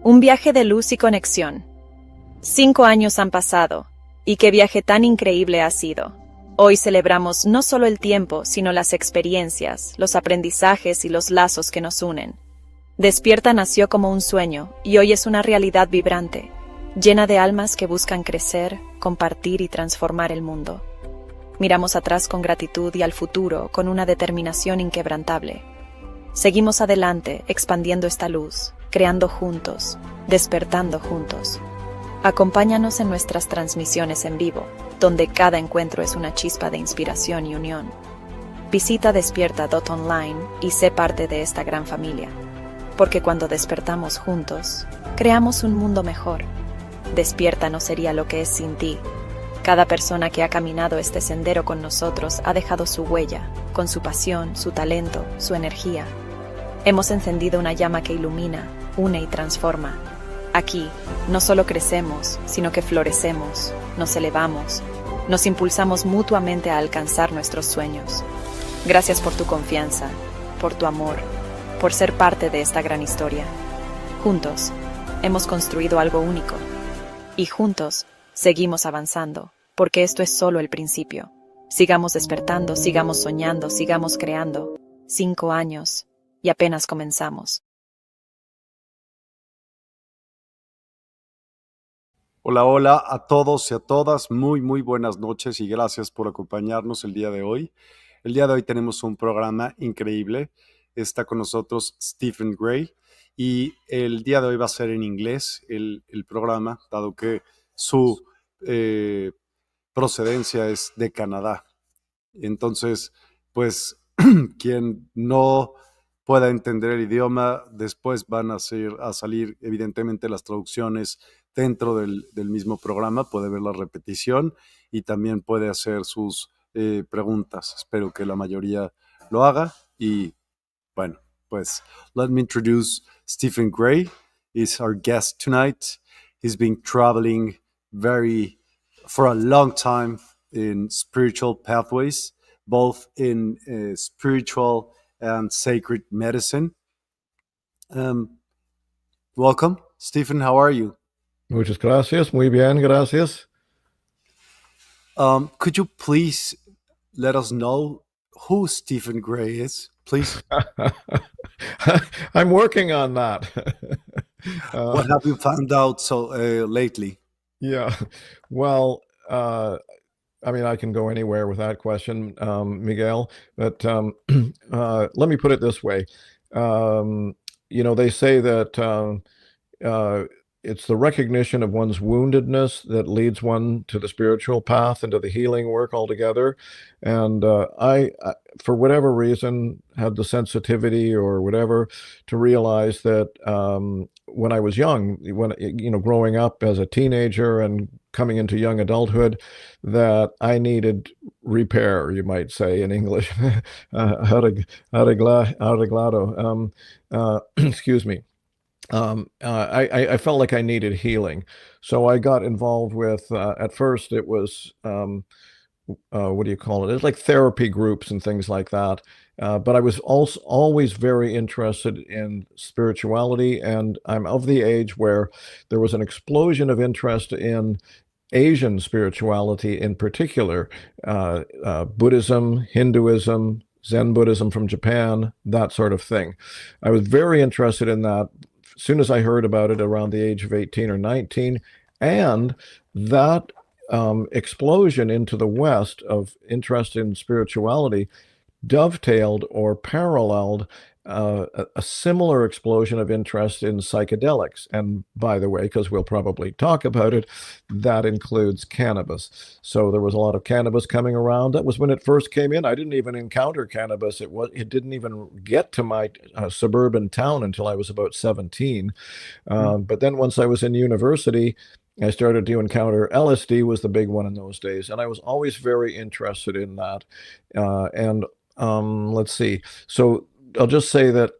Un viaje de luz y conexión. 5 años han pasado, y qué viaje tan increíble ha sido. Hoy celebramos no solo el tiempo, sino las experiencias, los aprendizajes y los lazos que nos unen. Despierta nació como un sueño, y hoy es una realidad vibrante, llena de almas que buscan crecer, compartir y transformar el mundo. Miramos atrás con gratitud y al futuro con una determinación inquebrantable. Seguimos adelante, expandiendo esta luz, creando juntos, despertando juntos. Acompáñanos en nuestras transmisiones en vivo, donde cada encuentro es una chispa de inspiración y unión. Visita despierta.online y sé parte de esta gran familia, porque cuando despertamos juntos, creamos un mundo mejor. Despierta no sería lo que es sin ti. Cada persona que ha caminado este sendero con nosotros ha dejado su huella, con su pasión, su talento, su energía. Hemos encendido una llama que ilumina, une y transforma. Aquí, no solo crecemos, sino que florecemos, nos elevamos, nos impulsamos mutuamente a alcanzar nuestros sueños. Gracias por tu confianza, por tu amor, por ser parte de esta gran historia. Juntos, hemos construido algo único. Y juntos, seguimos avanzando, porque esto es solo el principio. Sigamos despertando, sigamos soñando, sigamos creando. 5 años, y apenas comenzamos. Hola, hola a todos y a todas. Muy buenas noches y gracias por acompañarnos el día de hoy. El día de hoy tenemos un programa increíble. Está con nosotros Stephen Gray y el día de hoy va a ser en inglés el programa, dado que su procedencia es de Canadá. Entonces, pues, quien no pueda entender el idioma, después van a salir evidentemente las traducciones dentro del mismo programa, puede ver la repetición y también puede hacer sus preguntas. Espero que la mayoría lo haga y bueno, pues let me introduce Stephen Gray. He's our guest tonight. He's been traveling for a long time in spiritual pathways, both in spiritual and sacred medicine. Welcome, Stephen. How are you? Muchas gracias. Muy bien, gracias. Could you please let us know who Stephen Gray is, please? I'm working on that. What have you found out so lately? Yeah. Well, I mean, I can go anywhere with that question, Miguel, but let me put it this way. They say that it's the recognition of one's woundedness that leads one to the spiritual path and to the healing work altogether. And I, for whatever reason, had the sensitivity or whatever to realize that when I was young, growing up as a teenager and coming into young adulthood, that I needed repair, you might say in English, arreglado. Excuse me. I felt like I needed healing. So I got involved with, at first it was, what do you call it? It's like therapy groups and things like that. But I was also always very interested in spirituality. And I'm of the age where there was an explosion of interest in Asian spirituality in particular, Buddhism, Hinduism, Zen Buddhism from Japan, that sort of thing. I was very interested in that as soon as I heard about it around the age of 18 or 19, and that explosion into the West of interest in spirituality dovetailed or paralleled a similar explosion of interest in psychedelics. And by the way, because we'll probably talk about it, that includes cannabis. So there was a lot of cannabis coming around. That was when it first came in. I didn't even encounter cannabis. It didn't even get to my suburban town until I was about 17. But then once I was in university, I started to encounter LSD was the big one in those days. And I was always very interested in that. Let's see. So I'll just say that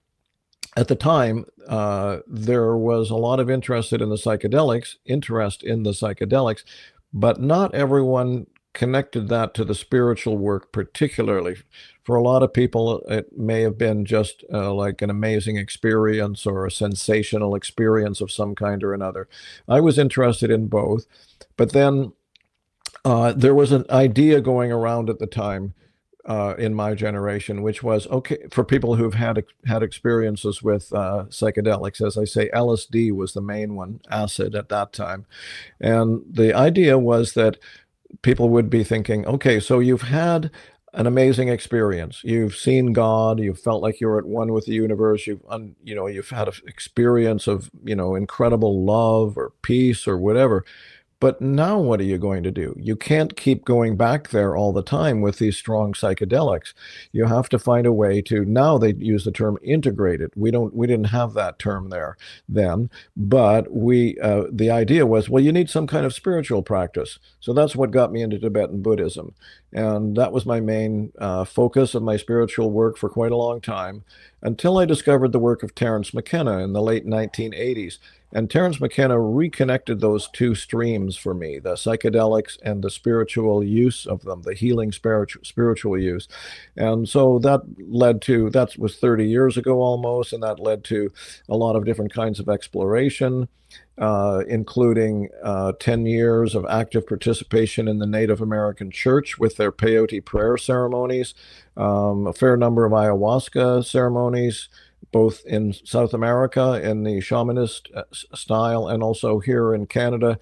at the time, there was a lot of interest in the psychedelics, but not everyone connected that to the spiritual work particularly. For a lot of people, it may have been just like an amazing experience or a sensational experience of some kind or another. I was interested in both, but then there was an idea going around at the time in my generation, which was, okay, for people who've had experiences with psychedelics, as I say, LSD was the main one, acid at that time. And the idea was that people would be thinking, okay, so you've had an amazing experience. You've seen God. You've felt like you're at one with the universe. You've had an experience of, incredible love or peace or whatever. But now what are you going to do? You can't keep going back there all the time with these strong psychedelics. You have to find a way to, now they use the term integrated. We didn't have that term there then, but the idea was, well, you need some kind of spiritual practice. So that's what got me into Tibetan Buddhism. And that was my main focus of my spiritual work for quite a long time, until I discovered the work of Terence McKenna in the late 1980s. And Terence McKenna reconnected those two streams for me, the psychedelics and the spiritual use of them, the healing spiritual use. And so that was 30 years ago almost, and that led to a lot of different kinds of exploration, including 10 years of active participation in the Native American church with their peyote prayer ceremonies, a fair number of ayahuasca ceremonies, both in South America in the shamanist style, and also here in Canada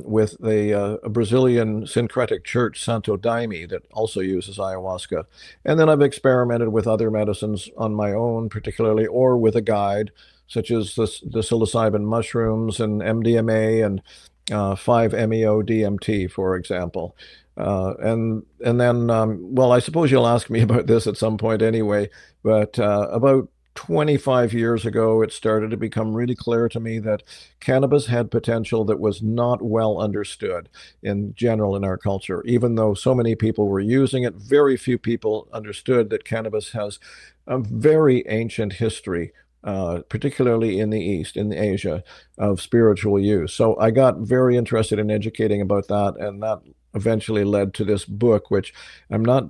with the Brazilian syncretic church, Santo Daime, that also uses ayahuasca. And then I've experimented with other medicines on my own, particularly, or with a guide, such as the psilocybin mushrooms and MDMA and 5-MeO-DMT, for example. And then, well, I suppose you'll ask me about this at some point anyway, but about 25 years ago, it started to become really clear to me that cannabis had potential that was not well understood in general in our culture. Even though so many people were using it, very few people understood that cannabis has a very ancient history, particularly in the East, in Asia, of spiritual use. So I got very interested in educating about that, and that eventually led to this book, which I'm not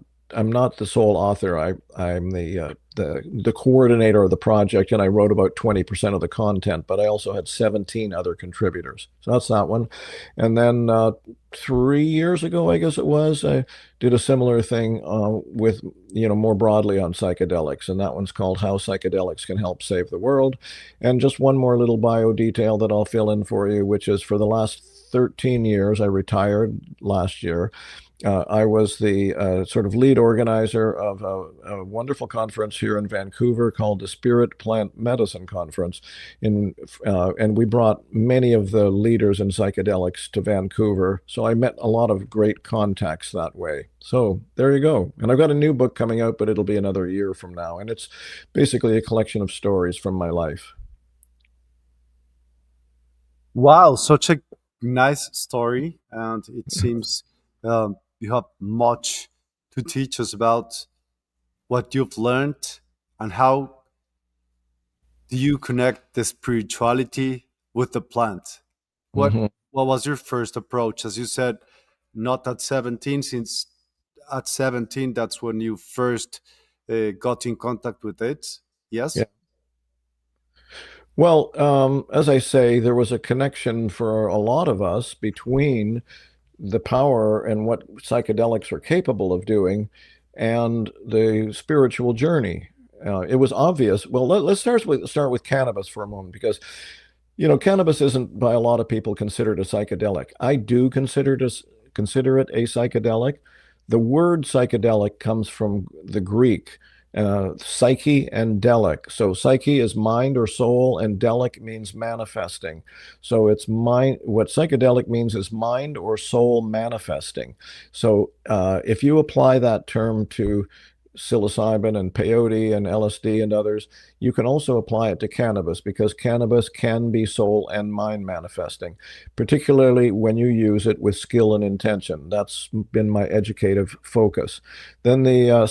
the sole author. I'm the coordinator of the project, and I wrote about 20% of the content, but I also had 17 other contributors. So that's that one. And then 3 years ago, I guess it was, I did a similar thing with, more broadly on psychedelics, and that one's called How Psychedelics Can Help Save the World. And just one more little bio detail that I'll fill in for you, which is for the last 13 years, I retired last year. I was the sort of lead organizer of a wonderful conference here in Vancouver called the Spirit Plant Medicine Conference. And we brought many of the leaders in psychedelics to Vancouver. So I met a lot of great contacts that way. So there you go. And I've got a new book coming out, but it'll be another year from now. And it's basically a collection of stories from my life. Wow, such a nice story. And it seems you have much to teach us about what you've learned, and how do you connect the spirituality with the plant. What was your first approach? As you said, not at 17, since at 17 that's when you first got in contact with it. Yes. Yeah. Well, as I say, there was a connection for a lot of us between the power and what psychedelics are capable of doing and the spiritual journey. It was obvious. Well, let's start with cannabis for a moment, because cannabis isn't by a lot of people considered a psychedelic. I do consider it a psychedelic. The word psychedelic comes from the Greek, psyche and delic. So psyche is mind or soul, and delic means manifesting. So it's mind. What psychedelic means is mind or soul manifesting. So if you apply that term to psilocybin and peyote and LSD and others, you can also apply it to cannabis, because cannabis can be soul and mind manifesting, particularly when you use it with skill and intention. That's been my educative focus. Then the other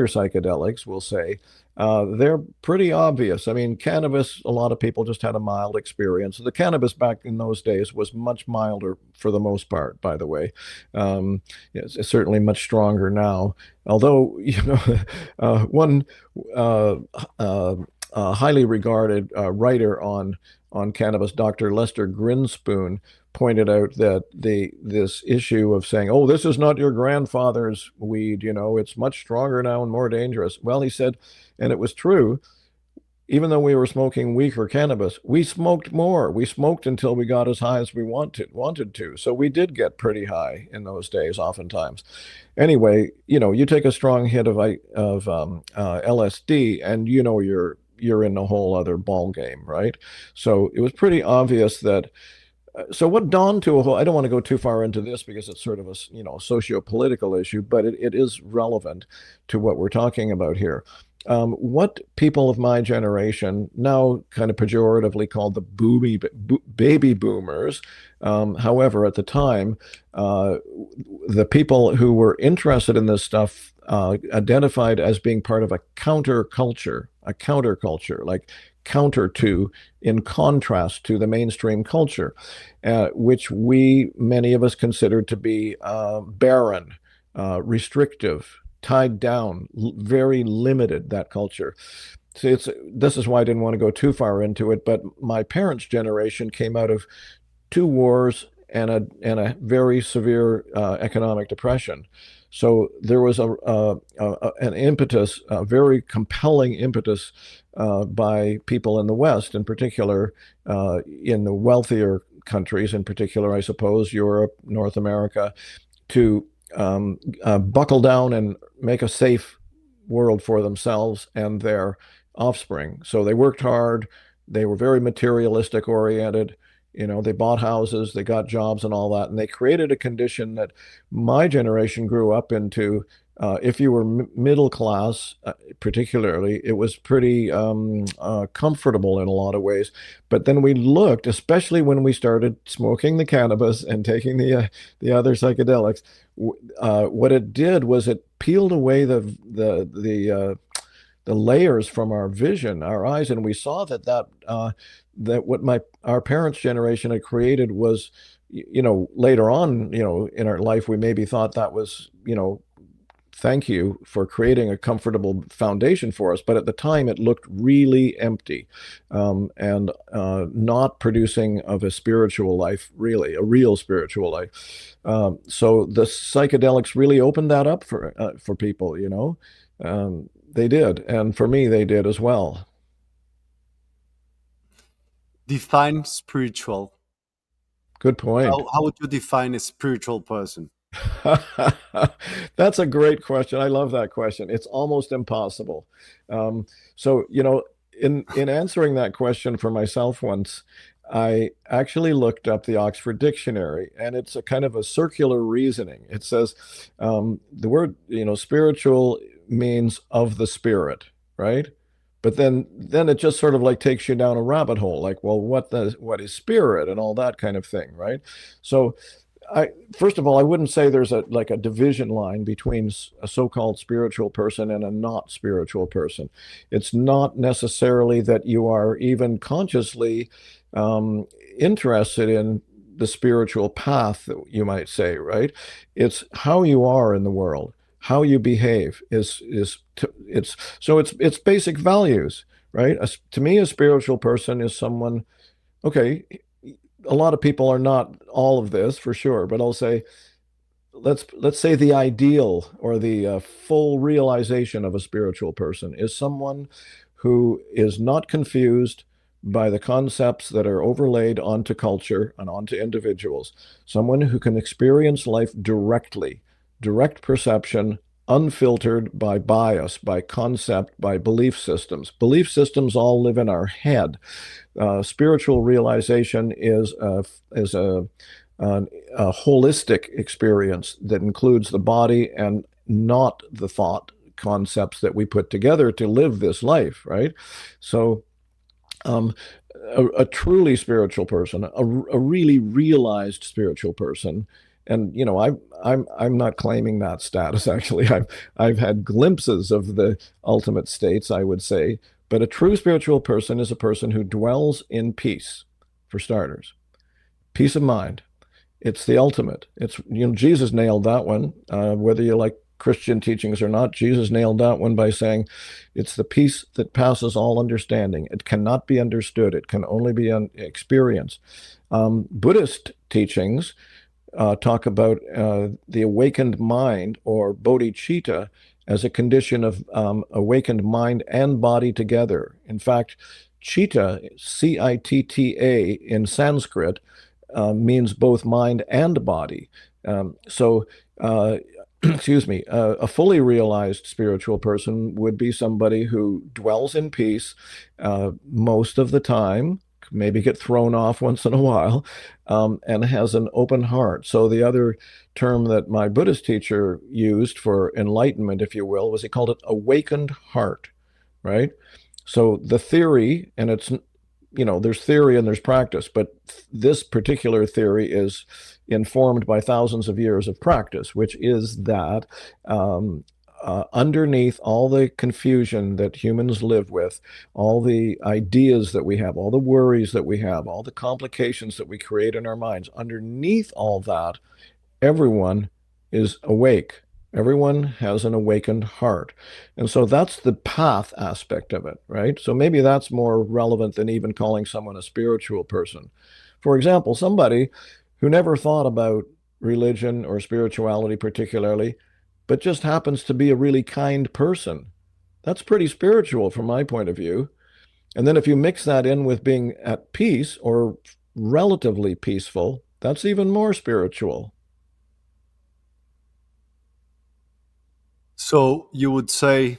psychedelics, we'll say, they're pretty obvious. I mean, cannabis, a lot of people just had a mild experience. The cannabis back in those days was much milder for the most part, by the way. It's certainly much stronger now. Although, one uh, uh, highly regarded writer on cannabis, Dr. Lester Grinspoon, pointed out that this issue of saying, "Oh, this is not your grandfather's weed, it's much stronger now and more dangerous." Well, he said, and it was true, even though we were smoking weaker cannabis, we smoked more. We smoked until we got as high as we wanted to. So we did get pretty high in those days, oftentimes. Anyway, you take a strong hit of LSD, and you're in a whole other ball game, right? So it was pretty obvious that. So what dawned to a whole, I don't want to go too far into this because it's sort of a socio-political issue, but it is relevant to what we're talking about here. What people of my generation, now kind of pejoratively called the baby boomers, however, at the time, the people who were interested in this stuff identified as being part of a counterculture, like counter to, in contrast to the mainstream culture, which many of us considered to be barren, restrictive, tied down, very limited, that culture. So this is why I didn't want to go too far into it, but my parents' generation came out of 2 wars and a very severe economic depression. So there was an impetus, a very compelling impetus by people in the West, in particular, in the wealthier countries, in particular, I suppose, Europe, North America, to buckle down and make a safe world for themselves and their offspring. So they worked hard. They were very materialistic oriented. They bought houses, they got jobs and all that, and they created a condition that my generation grew up into. If you were middle class, particularly, it was pretty comfortable in a lot of ways. But then we looked, especially when we started smoking the cannabis and taking the other psychedelics, what it did was it peeled away the layers from our vision, our eyes, and we saw that what our parents' generation had created was, later on, in our life, we maybe thought that was, thank you for creating a comfortable foundation for us. But at the time, it looked really empty, and not producing of a spiritual life, really, a real spiritual life. So the psychedelics really opened that up for people, they did. And for me, they did as well. Define spiritual. Good point. How would you define a spiritual person? That's a great question. I love that question. It's almost impossible. So, in answering that question for myself once, I actually looked up the Oxford Dictionary, and it's a kind of a circular reasoning. It says the word, spiritual means of the spirit, right? But then it just sort of like takes you down a rabbit hole, like, well, what is spirit and all that kind of thing, right? So first of all, I wouldn't say there's a division line between a so-called spiritual person and a not spiritual person. It's not necessarily that you are even consciously interested in the spiritual path, you might say, right? It's how you are in the world, how you behave it's basic values, right? To me, a spiritual person is someone, okay, a lot of people are not all of this for sure, but I'll say, let's say the ideal or the full realization of a spiritual person is someone who is not confused by the concepts that are overlaid onto culture and onto individuals, someone who can experience life directly, direct perception, unfiltered by bias, by concept, by belief systems. Belief systems all live in our head. Spiritual realization is a holistic experience that includes the body and not the thought concepts that we put together to live this life, right? So a truly spiritual person, a really realized spiritual person, And I'm not claiming that status. Actually, I've had glimpses of the ultimate states, I would say. But a true spiritual person is a person who dwells in peace, for starters. Peace of mind. It's the ultimate. It's, Jesus nailed that one. Whether you like Christian teachings or not, Jesus nailed that one by saying it's the peace that passes all understanding. It cannot be understood. It can only be experienced. Buddhist teachings talk about the awakened mind, or bodhicitta, as a condition of awakened mind and body together. In fact, citta, C-I-T-T-A, in Sanskrit, means both mind and body. Excuse me, a fully realized spiritual person would be somebody who dwells in peace most of the time, maybe get thrown off once in a while, and has an open heart. So the other term that my Buddhist teacher used for enlightenment, if you will, was he called it awakened heart, right? So the theory, and it's, there's theory and there's practice, but this particular theory is informed by thousands of years of practice, which is that underneath all the confusion that humans live with, all the ideas that we have, all the worries that we have, all the complications that we create in our minds, underneath all that, everyone is awake. Everyone has an awakened heart. And so that's the path aspect of it, right? So maybe that's more relevant than even calling someone a spiritual person. For example, somebody who never thought about religion or spirituality particularly, but just happens to be a really kind person. That's pretty spiritual from my point of view. And then if you mix that in with being at peace or relatively peaceful, that's even more spiritual. So you would say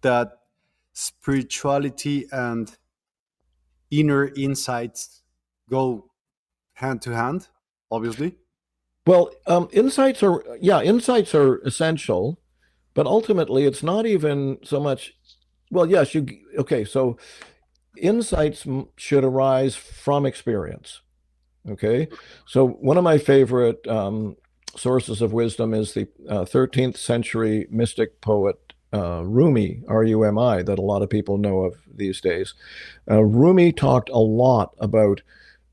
that spirituality and inner insights go hand to hand, obviously? Well, insights are essential, but ultimately it's not even so much, well, yes, so insights should arise from experience. Okay. So one of my favorite sources of wisdom is the 13th century mystic poet Rumi, R-U-M-I, that a lot of people know of these days. Rumi talked a lot about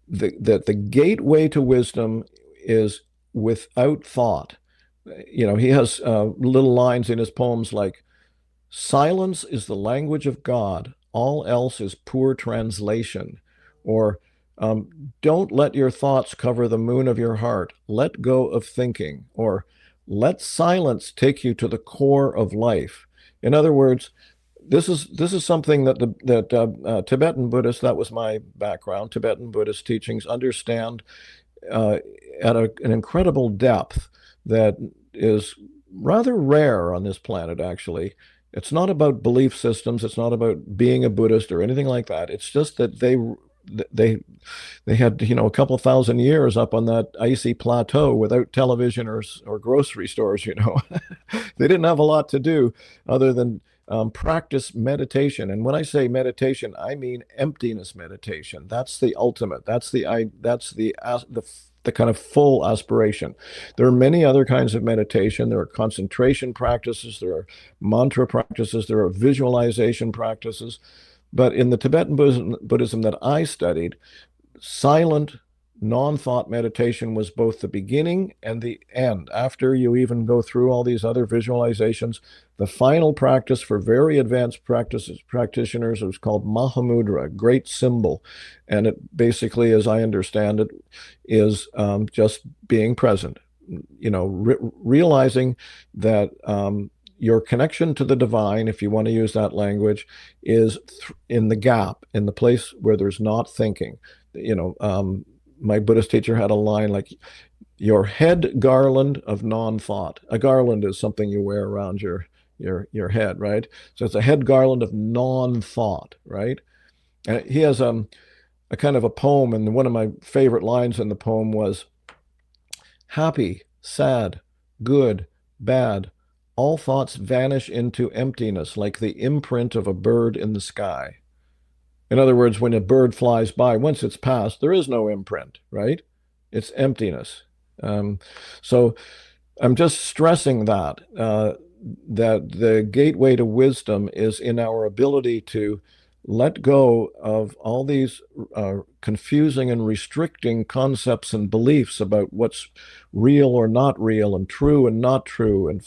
that the gateway to wisdom is without thought. He has little lines in his poems like, "Silence is the language of God. All else is poor translation." Or, "Don't let your thoughts cover the moon of your heart. Let go of thinking." Or, "Let silence take you to the core of life." In other words, this is something that Tibetan Buddhists, that was my background, Tibetan Buddhist teachings, understand at an incredible depth that is rather rare on this planet, actually. It's not about belief systems. It's not about being a Buddhist or anything like that. It's just that they had, a couple thousand years up on that icy plateau without television or grocery stores. They didn't have a lot to do other than practice meditation. And when I say meditation, I mean emptiness meditation. That's the ultimate. That's the kind of full aspiration. There are many other kinds of meditation. There are concentration practices. There are mantra practices. There are visualization practices. But in the Tibetan Buddhism that I studied, silent, non-thought meditation was both the beginning and the end. After you even go through all these other visualizations, the final practice for very advanced practitioners was called Mahamudra, great symbol. And it basically, as I understand it, is just being present, realizing that your connection to the divine, if you want to use that language, is in the gap, in the place where there's not thinking. My Buddhist teacher had a line like, "Your head garland of non-thought." A garland is something you wear around your head, right? So it's a head garland of non-thought, right? And he has a kind of a poem, and one of my favorite lines in the poem was, "Happy, sad, good, bad, all thoughts vanish into emptiness like the imprint of a bird in the sky." In other words, when a bird flies by, once it's passed, there is no imprint, right? It's emptiness. So I'm just stressing that that the gateway to wisdom is in our ability to let go of all these confusing and restricting concepts and beliefs about what's real or not real, and true and not true, and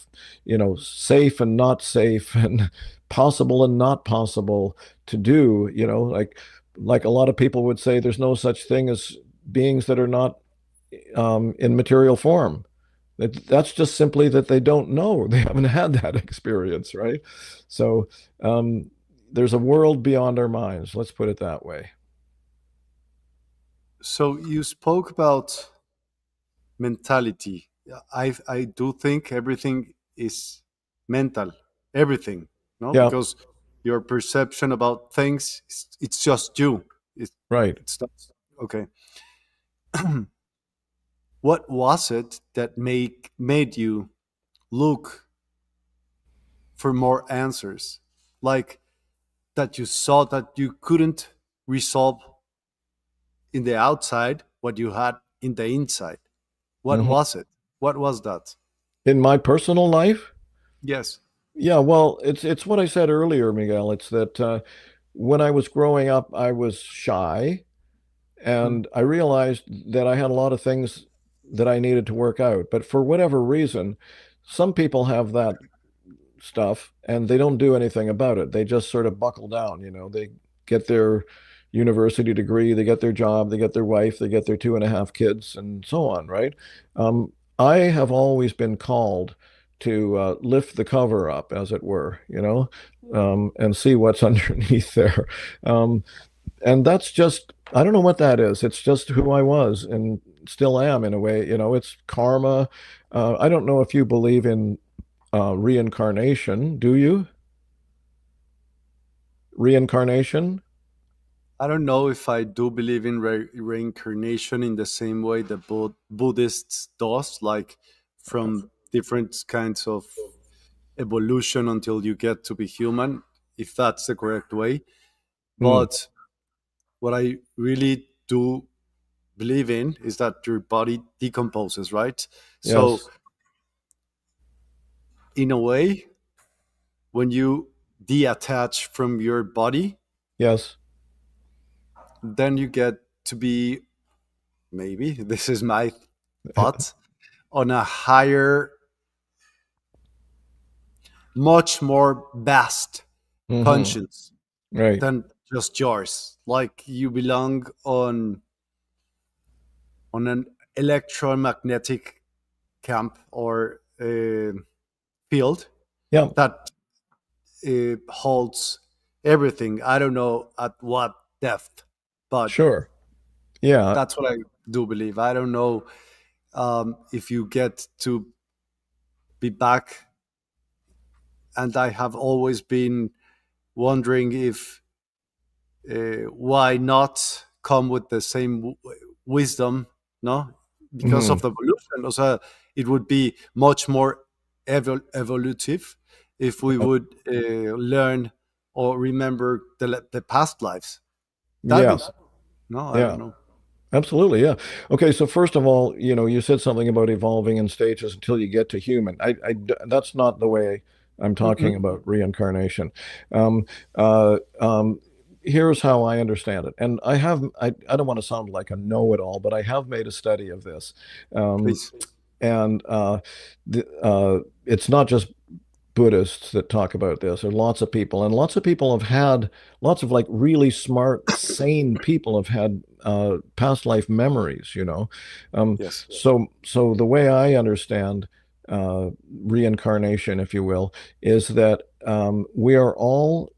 safe and not safe, and possible and not possible to do. Like a lot of people would say, there's no such thing as beings that are not in material form. That's just simply that they don't know. They haven't had that experience, right? So there's a world beyond our minds. Let's put it that way. So you spoke about mentality. I do think everything is mental. Everything, no? Yeah. Because your perception about things, it's just you. Right. It's not, okay. What was it that made you look for more answers? Like that you saw that you couldn't resolve in the outside what you had in the inside. What Mhm. was it? What was that? In my personal life? Yes. Yeah, well, it's what I said earlier, Miguel. It's that when I was growing up, I was shy, Mm. and I realized that I had a lot of things that I needed to work out. But for whatever reason, some people have that stuff and they don't do anything about it. They just sort of buckle down. They get their university degree, they get their job, they get their wife, they get their 2.5 kids, and so on, right? I have always been called to lift the cover up, as it were, and see what's underneath there. And that's just, I don't know what that is. It's just who I was and still am, in a way. It's karma. I don't know if you believe in reincarnation. Do you? Reincarnation? I don't know if I do believe in reincarnation in the same way the Buddhists does, like from different kinds of evolution until you get to be human, if that's the correct way. Hmm. But what I really do believe in is that your body decomposes, right? So, Yes. in a way, when you detach from your body, Yes. then you get to be, maybe, this is my thought, on a higher, much more vast Hmm. conscience Right. than just yours. Like you belong on an electromagnetic camp or field Yeah. that holds everything. I don't know at what depth, but Sure. Yeah. that's what I do believe. I don't know if you get to be back, and I have always been wondering if why not come with the same wisdom, no? Because Hmm. of the evolution. Also, it would be much more evolutive if we would learn or remember the past lives. That would, Yes. no, I don't Yeah. know. Absolutely. Yeah. Okay. So first of all, you said something about evolving in stages until you get to human. That's not the way I'm talking Mm-mm. about reincarnation. Um, uh, um, Here's how I understand it. And I don't want to sound like a know-it-all, but I have made a study of this. Um, Please. and it's not just Buddhists that talk about this. There are lots of people, and lots of people have had lots of like really smart, sane people have had past life memories. Yes. So the way I understand reincarnation, if you will, is that we are all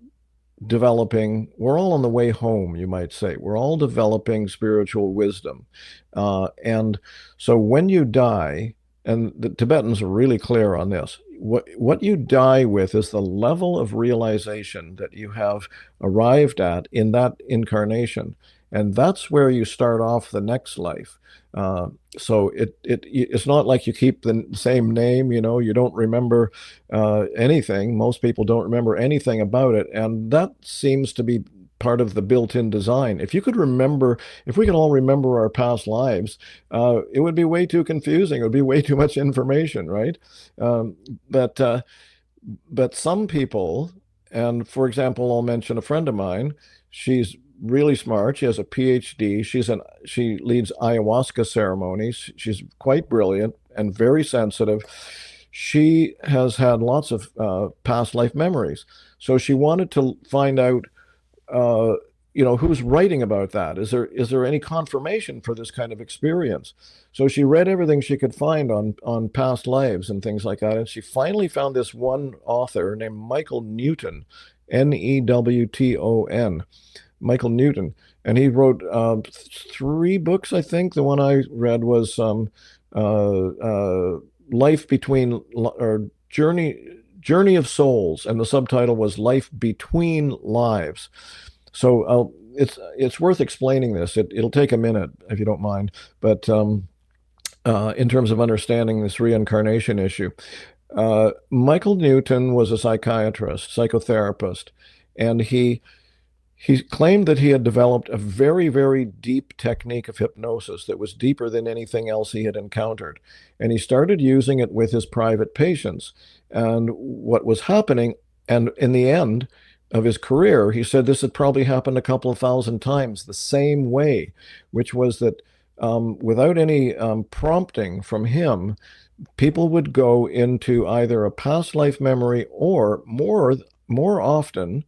developing, we're all on the way home, you might say. We're all developing spiritual wisdom. And so when you die, and the Tibetans are really clear on this, what you die with is the level of realization that you have arrived at in that incarnation. And that's where you start off the next life. So it's not like you keep the same name, you don't remember anything. Most people don't remember anything about it. And that seems to be part of the built-in design. If we could all remember our past lives, it would be way too confusing. It would be way too much information, right? But some people, and for example, I'll mention a friend of mine. She's really smart. She has a PhD. She leads ayahuasca ceremonies. She's quite brilliant and very sensitive. She has had lots of past life memories. So she wanted to find out, who's writing about that? Is there any confirmation for this kind of experience? So she read everything she could find on past lives and things like that. And she finally found this one author named Michael Newton, Newton. Michael Newton. And he wrote 3 books, I think. The one I read was Life Between, or Journey of Souls, and the subtitle was Life Between Lives. So it's worth explaining this. It'll take a minute if you don't mind, but in terms of understanding this reincarnation issue, Michael Newton was a psychotherapist, and he claimed that he had developed a very, very deep technique of hypnosis that was deeper than anything else he had encountered. And he started using it with his private patients. And what was happening, and in the end of his career, he said this had probably happened a couple of thousand times the same way, which was that without any prompting from him, people would go into either a past life memory or more often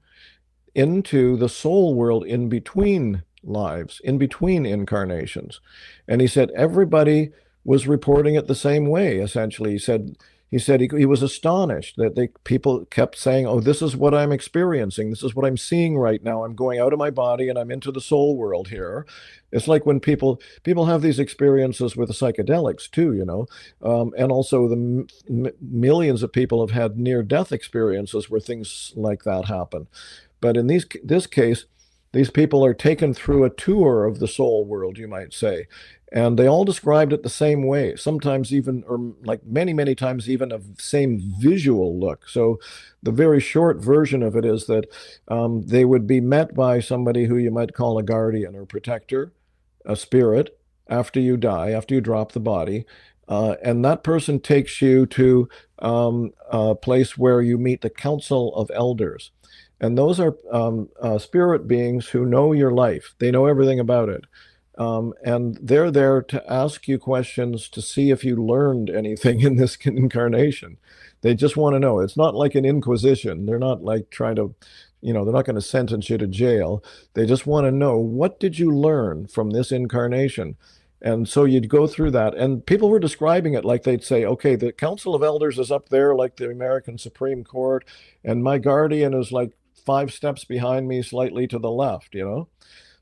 into the soul world in between lives, in between incarnations. And he said everybody was reporting it the same way, essentially. He said he was astonished that people kept saying, oh, this is what I'm experiencing. This is what I'm seeing right now. I'm going out of my body and I'm into the soul world here. It's like when people have these experiences with the psychedelics too, and also the millions of people have had near-death experiences where things like that happen. But in this case, these people are taken through a tour of the soul world, you might say. And they all described it the same way, sometimes even, or like many, many times even, a same visual look. So the very short version of it is that they would be met by somebody who you might call a guardian or protector, a spirit, after you die, after you drop the body. And that person takes you to a place where you meet the council of elders. And those are spirit beings who know your life. They know everything about it. And they're there to ask you questions to see if you learned anything in this incarnation. They just want to know. It's not like an inquisition. They're not like trying to, they're not going to sentence you to jail. They just want to know, what did you learn from this incarnation? And so you'd go through that. And people were describing it like they'd say, okay, the Council of Elders is up there like the American Supreme Court, and my guardian is like 5 steps behind me, slightly to the left,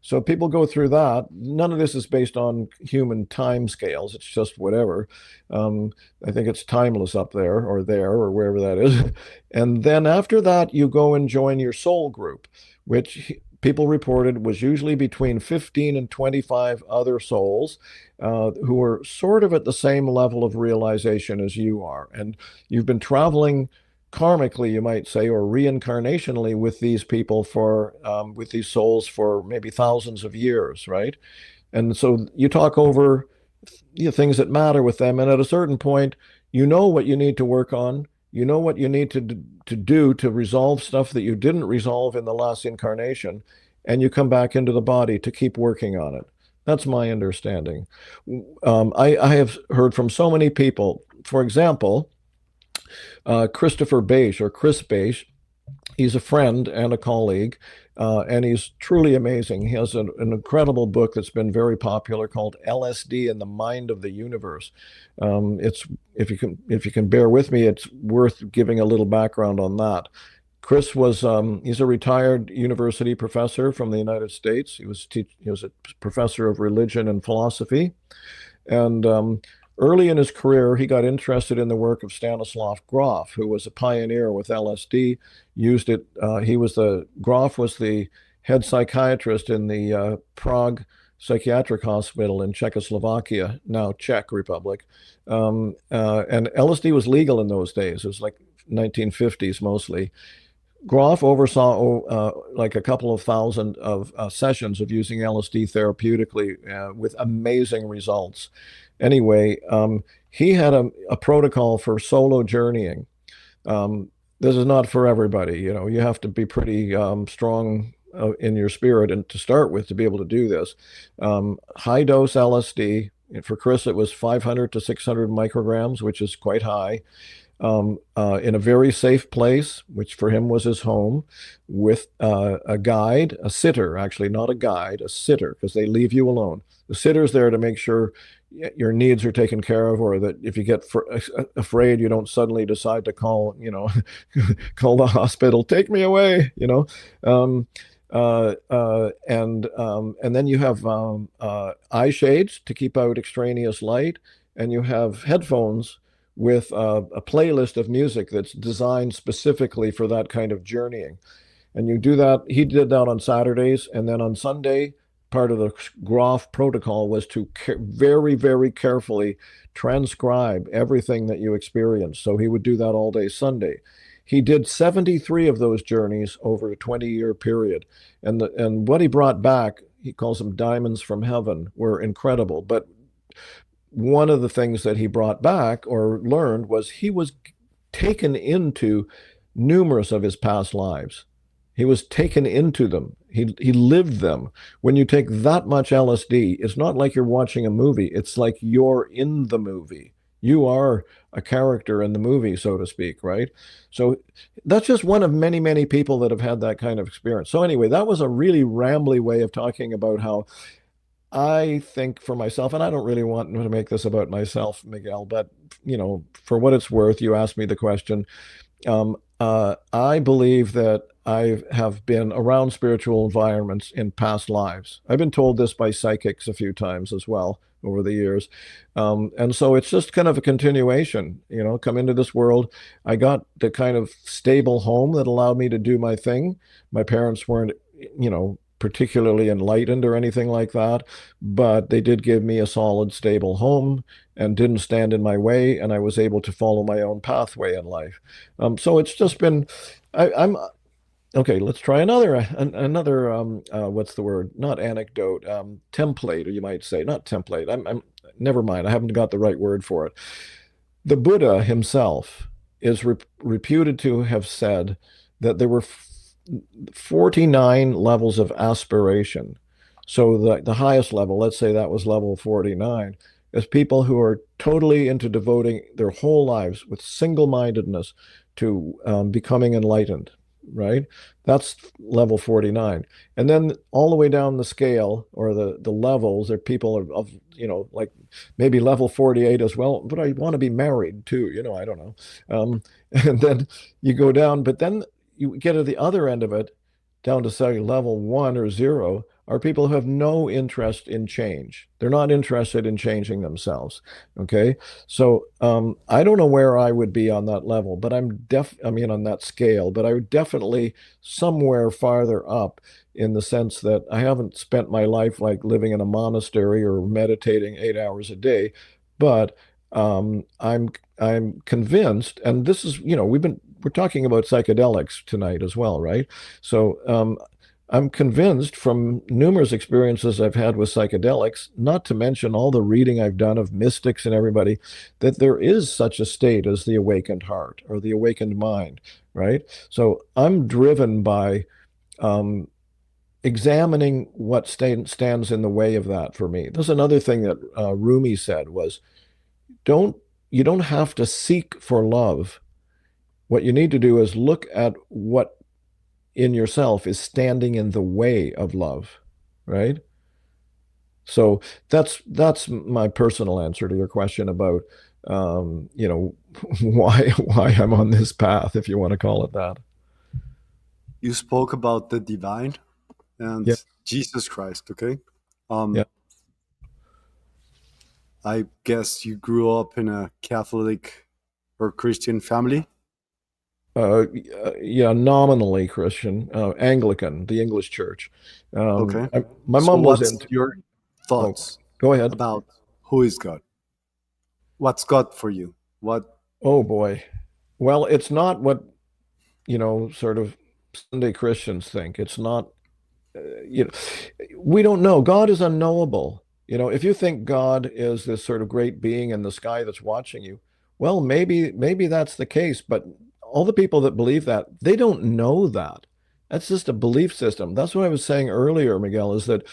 So people go through that. None of this is based on human time scales. It's just whatever. I think it's timeless up there or wherever that is. And then after that, you go and join your soul group, which people reported was usually between 15 and 25 other souls who are sort of at the same level of realization as you are. And you've been traveling karmically, you might say, or reincarnationally with these people with these souls for maybe thousands of years, right? And so you talk over things that matter with them, and at a certain point, you know what you need to work on, you know what you need to do to resolve stuff that you didn't resolve in the last incarnation, and you come back into the body to keep working on it. That's my understanding. I have heard from so many people, for example, Christopher Beish, or Chris Beish. He's a friend and a colleague, and he's truly amazing. He has an incredible book that's been very popular called LSD and the Mind of the Universe. It's if you can bear with me, it's worth giving a little background on that. Chris was he's a retired university professor from the United States. He was a professor of religion and philosophy, and early in his career, he got interested in the work of Stanislav Grof, who was a pioneer with LSD, used it. Grof was the head psychiatrist in the Prague Psychiatric Hospital in Czechoslovakia, now Czech Republic. And LSD was legal in those days. It was like 1950s mostly. Groff oversaw like a couple of thousand of sessions of using LSD therapeutically with amazing results. Anyway, he had a protocol for solo journeying. This is not for everybody. You know, you have to be pretty strong in your spirit and to start with to be able to do this. High dose LSD. For Chris, it was 500 to 600 micrograms, which is quite high. In a very safe place, which for him was his home, with a guide, a sitter, actually, not a guide, a sitter, because they leave you alone. The sitter's there to make sure your needs are taken care of, or that if you get afraid, you don't suddenly decide to call, you know, call the hospital, take me away, you know. And then you have eye shades to keep out extraneous light, and you have headphones with a playlist of music that's designed specifically for that kind of journeying. And you do that. He did that on Saturdays, and then on Sunday, part of the Groff protocol was to very, very carefully transcribe everything that you experienced. So he would do that all day Sunday. He did 73 of those journeys over a 20-year period. And what he brought back, he calls them diamonds from heaven, were incredible. But one of the things that he brought back or learned was he was taken into numerous of his past lives. He was taken into them. He lived them. When you take that much LSD, it's not like you're watching a movie. It's like you're in the movie. You are a character in the movie, so to speak, right? So that's just one of many, many people that have had that kind of experience. So anyway, that was a really rambly way of talking about how I think for myself, and I don't really want to make this about myself, Miguel, but, you know, for what it's worth, you asked me the question. I believe that I have been around spiritual environments in past lives. I've been told this by psychics a few times as well over the years. And so it's just kind of a continuation, you know, come into this world. I got the kind of stable home that allowed me to do my thing. My parents weren't, you know, particularly enlightened or anything like that, but they did give me a solid, stable home and didn't stand in my way, and I was able to follow my own pathway in life. So it's just been, I'm okay. Let's try another what's the word? Not anecdote, template, or you might say, not template. I'm never mind. I haven't got the right word for it. The Buddha himself is reputed to have said that there were 49 levels of aspiration. So the highest level, let's say that was level 49, is people who are totally into devoting their whole lives with single-mindedness to becoming enlightened, right? That's level 49. And then all the way down the scale, or the levels, are people of, you know, like maybe level 48 as well, but I want to be married too, you know, I don't know. And then you go down, but then you get to the other end of it, down to say level 1 or 0, are people who have no interest in change. They're not interested in changing themselves. Okay. So I don't know where I would be on that level, but on that scale, but I would definitely somewhere farther up, in the sense that I haven't spent my life like living in a monastery or meditating 8 hours a day, but I'm convinced, and this is, you know, we're talking about psychedelics tonight as well, right? So I'm convinced from numerous experiences I've had with psychedelics, not to mention all the reading I've done of mystics and everybody, that there is such a state as the awakened heart or the awakened mind, right? So I'm driven by examining what stands in the way of that for me. There's another thing that Rumi said was, you don't have to seek for love. What you need to do is look at what in yourself is standing in the way of love, right? So that's my personal answer to your question about, you know, why I'm on this path, if you want to call it that. You spoke about the divine and Yeah. Jesus Christ, okay? Yeah. I guess you grew up in a Catholic or Christian family? Yeah, nominally Christian, Anglican, the English church. Okay. My So mom was what's into. your Oh, thoughts go ahead. about who is God? What's God for you? What? Oh boy. Well, it's not what, you know, sort of Sunday Christians think. It's not, you know, we don't know. God is unknowable. You know, if you think God is this sort of great being in the sky that's watching you, well, maybe that's the case. But all the people that believe that, they don't know that. That's just a belief system. That's what I was saying earlier, Miguel, is that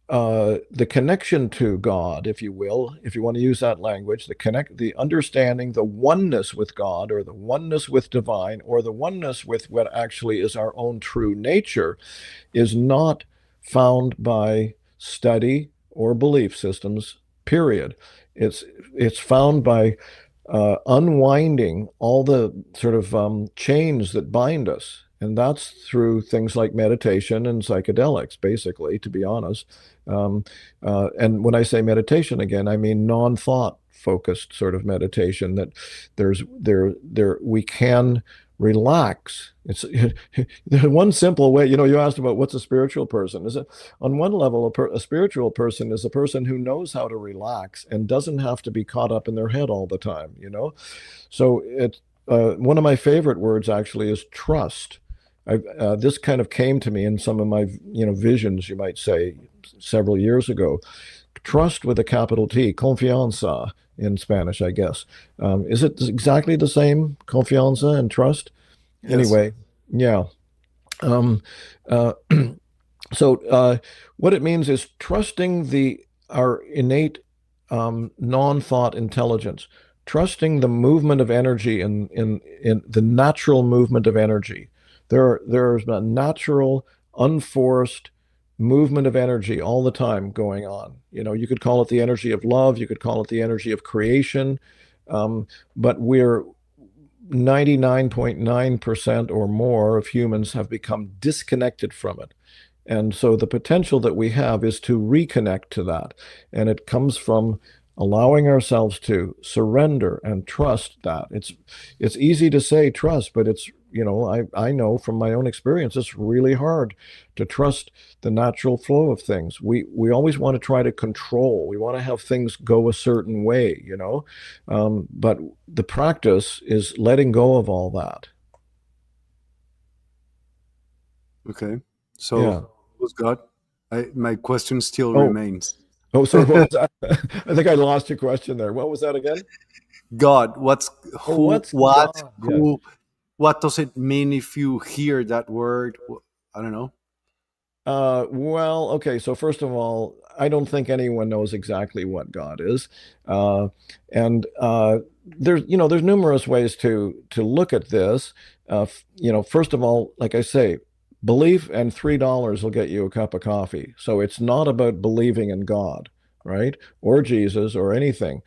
the connection to God, if you will, if you want to use that language, the understanding, the oneness with God, or the oneness with divine, or the oneness with what actually is our own true nature, is not found by study or belief systems, period. It's found by unwinding all the sort of chains that bind us. And that's through things like meditation and psychedelics, basically, to be honest. And when I say meditation, again, I mean non-thought focused sort of meditation, that we can relax. It's one simple way. You know, you asked about what's a spiritual person. Is it on one level, a spiritual person is a person who knows how to relax and doesn't have to be caught up in their head all the time, you know? So it's one of my favorite words actually is trust. This kind of came to me in some of my, visions, you might say, several years ago. Trust with a capital T, confianza in Spanish, I guess. Is it exactly the same, confianza and trust? Yes. Anyway, yeah. So what it means is trusting our innate non-thought intelligence, trusting the movement of energy in the natural movement of energy. There's a natural, unforced movement of energy all the time going on. You know, you could call it the energy of love, you could call it the energy of creation, but we're 99.9% or more of humans have become disconnected from it. And so the potential that we have is to reconnect to that. And it comes from allowing ourselves to surrender and trust that. It's easy to say trust, but it's, I know from my own experience, it's really hard to trust the natural flow of things. We always want to try to control. We want to have things go a certain way, but the practice is letting go of all that. Okay. So yeah. Who's God? My question still remains. Oh, sorry. What was that? I think I lost your question there. What was that again? God. What's God? Who? Yeah. What does it mean if you hear that word? I don't know. Well, okay. So first of all, I don't think anyone knows exactly what God is, and there's numerous ways to look at this. First of all, like I say, belief and $3 will get you a cup of coffee. So it's not about believing in God, right? Or Jesus or anything.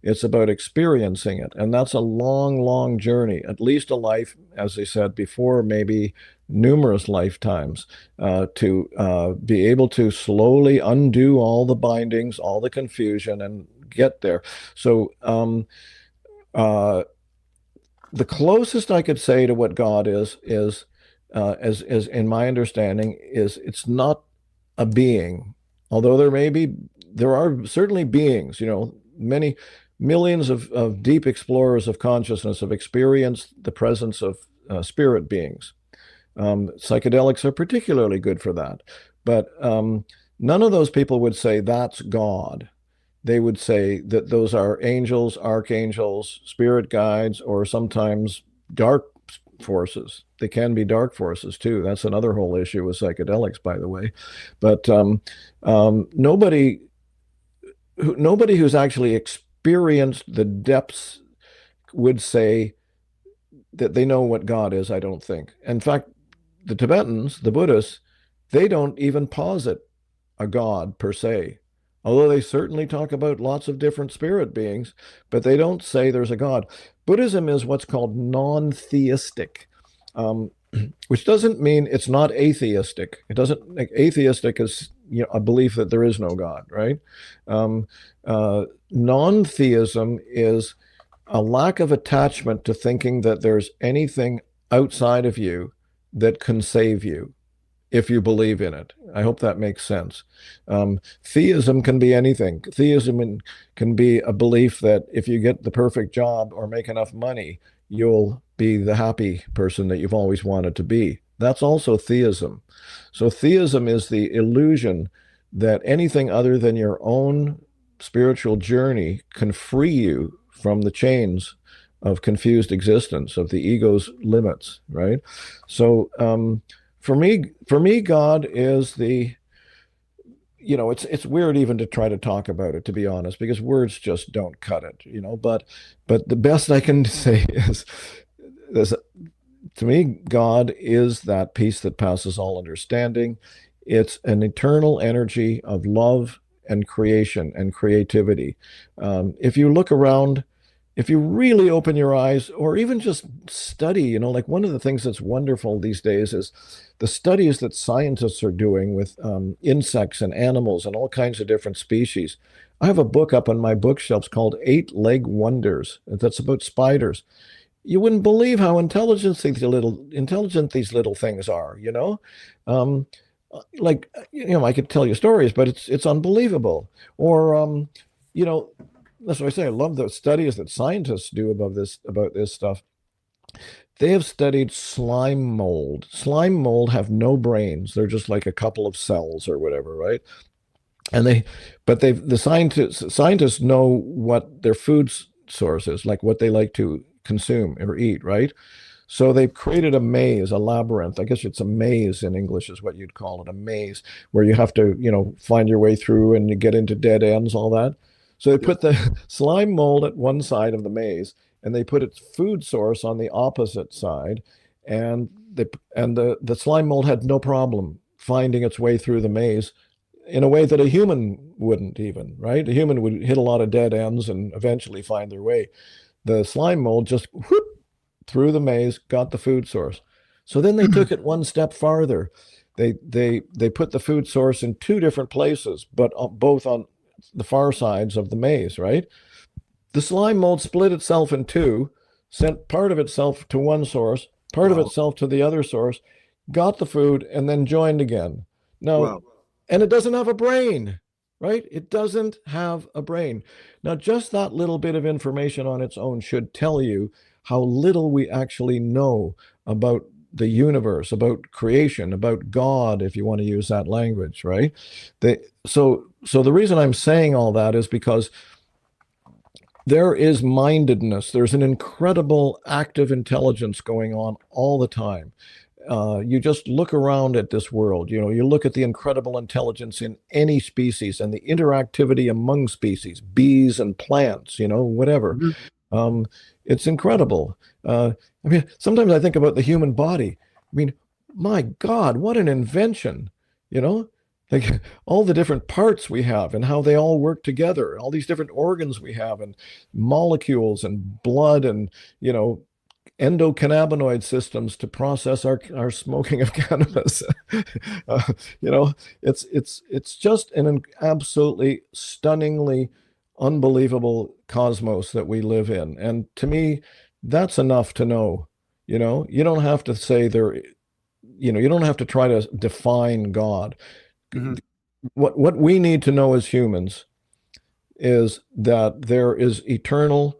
It's about experiencing it. And that's a long, long journey, at least a life, as I said before, maybe numerous lifetimes, to be able to slowly undo all the bindings, all the confusion, and get there. So the closest I could say to what God is as in my understanding, is it's not a being, although there are certainly beings. Many millions of deep explorers of consciousness have experienced the presence of spirit beings. Psychedelics are particularly good for that, but none of those people would say that's God. They would say that those are angels, archangels, spirit guides, or sometimes dark forces. They can be dark forces too. That's another whole issue with psychedelics, by the way. But nobody who's actually experienced the depths would say that they know what God is, I don't think. In fact, the Tibetans, the Buddhists, they don't even posit a God per se, although they certainly talk about lots of different spirit beings, but they don't say there's a God. Buddhism is what's called non-theistic, which doesn't mean it's not atheistic. It doesn't, like, atheistic is a belief that there is no God, right? Non-theism is a lack of attachment to thinking that there's anything outside of you that can save you if you believe in it. I hope that makes sense. Theism can be anything. Theism can be a belief that if you get the perfect job or make enough money, you'll be the happy person that you've always wanted to be. That's also theism. So theism is the illusion that anything other than your own spiritual journey can free you from the chains of confused existence, of the ego's limits, right? So for me, God is the, it's weird even to try to talk about it, to be honest, because words just don't cut it. But the best I can say is this: to me, God is that peace that passes all understanding. It's an eternal energy of love and creation and creativity. If you look around, if you really open your eyes, or even just study, like one of the things that's wonderful these days is the studies that scientists are doing with insects and animals and all kinds of different species. I have a book up on my bookshelves called Eight-Leg Wonders. That's about spiders. You wouldn't believe how intelligent these little things are, I could tell you stories, but it's unbelievable. Or that's what I say. I love the studies that scientists do about this stuff. They have studied slime mold. Slime mold have no brains. They're just like a couple of cells or whatever, right? And the scientists know what their food source is, like what they like to consume or eat, right? So they've created a maze, a labyrinth. I guess it's a maze in English is what you'd call it, a maze, where you have to, find your way through and you get into dead ends, all that. So they put the slime mold at one side of the maze, and they put its food source on the opposite side, and the slime mold had no problem finding its way through the maze in a way that a human wouldn't even, right? A human would hit a lot of dead ends and eventually find their way. The slime mold just whoop, through the maze, got the food source. So then they took it one step farther. They put the food source in two different places, but both on the far sides of the maze, right? The slime mold split itself in two, sent part of itself to one source, part of itself to the other source, got the food, and then joined again. Now, and it doesn't have a brain, right? It doesn't have a brain. Now, just that little bit of information on its own should tell you how little we actually know about the universe, about creation, about God, if you want to use that language, right? So the reason I'm saying all that is because there is mindedness. There's an incredible active intelligence going on all the time. You just look around at this world, you look at the incredible intelligence in any species and the interactivity among species, bees and plants, whatever. Mm-hmm. It's incredible. Sometimes I think about the human body. My God, what an invention, like all the different parts we have and how they all work together, all these different organs we have and molecules and blood and, endocannabinoid systems to process our smoking of cannabis. It's just an absolutely stunningly unbelievable cosmos that we live in. And to me, that's enough to know. You don't have to say you don't have to try to define God. Mm-hmm. What we need to know as humans is that there is eternal,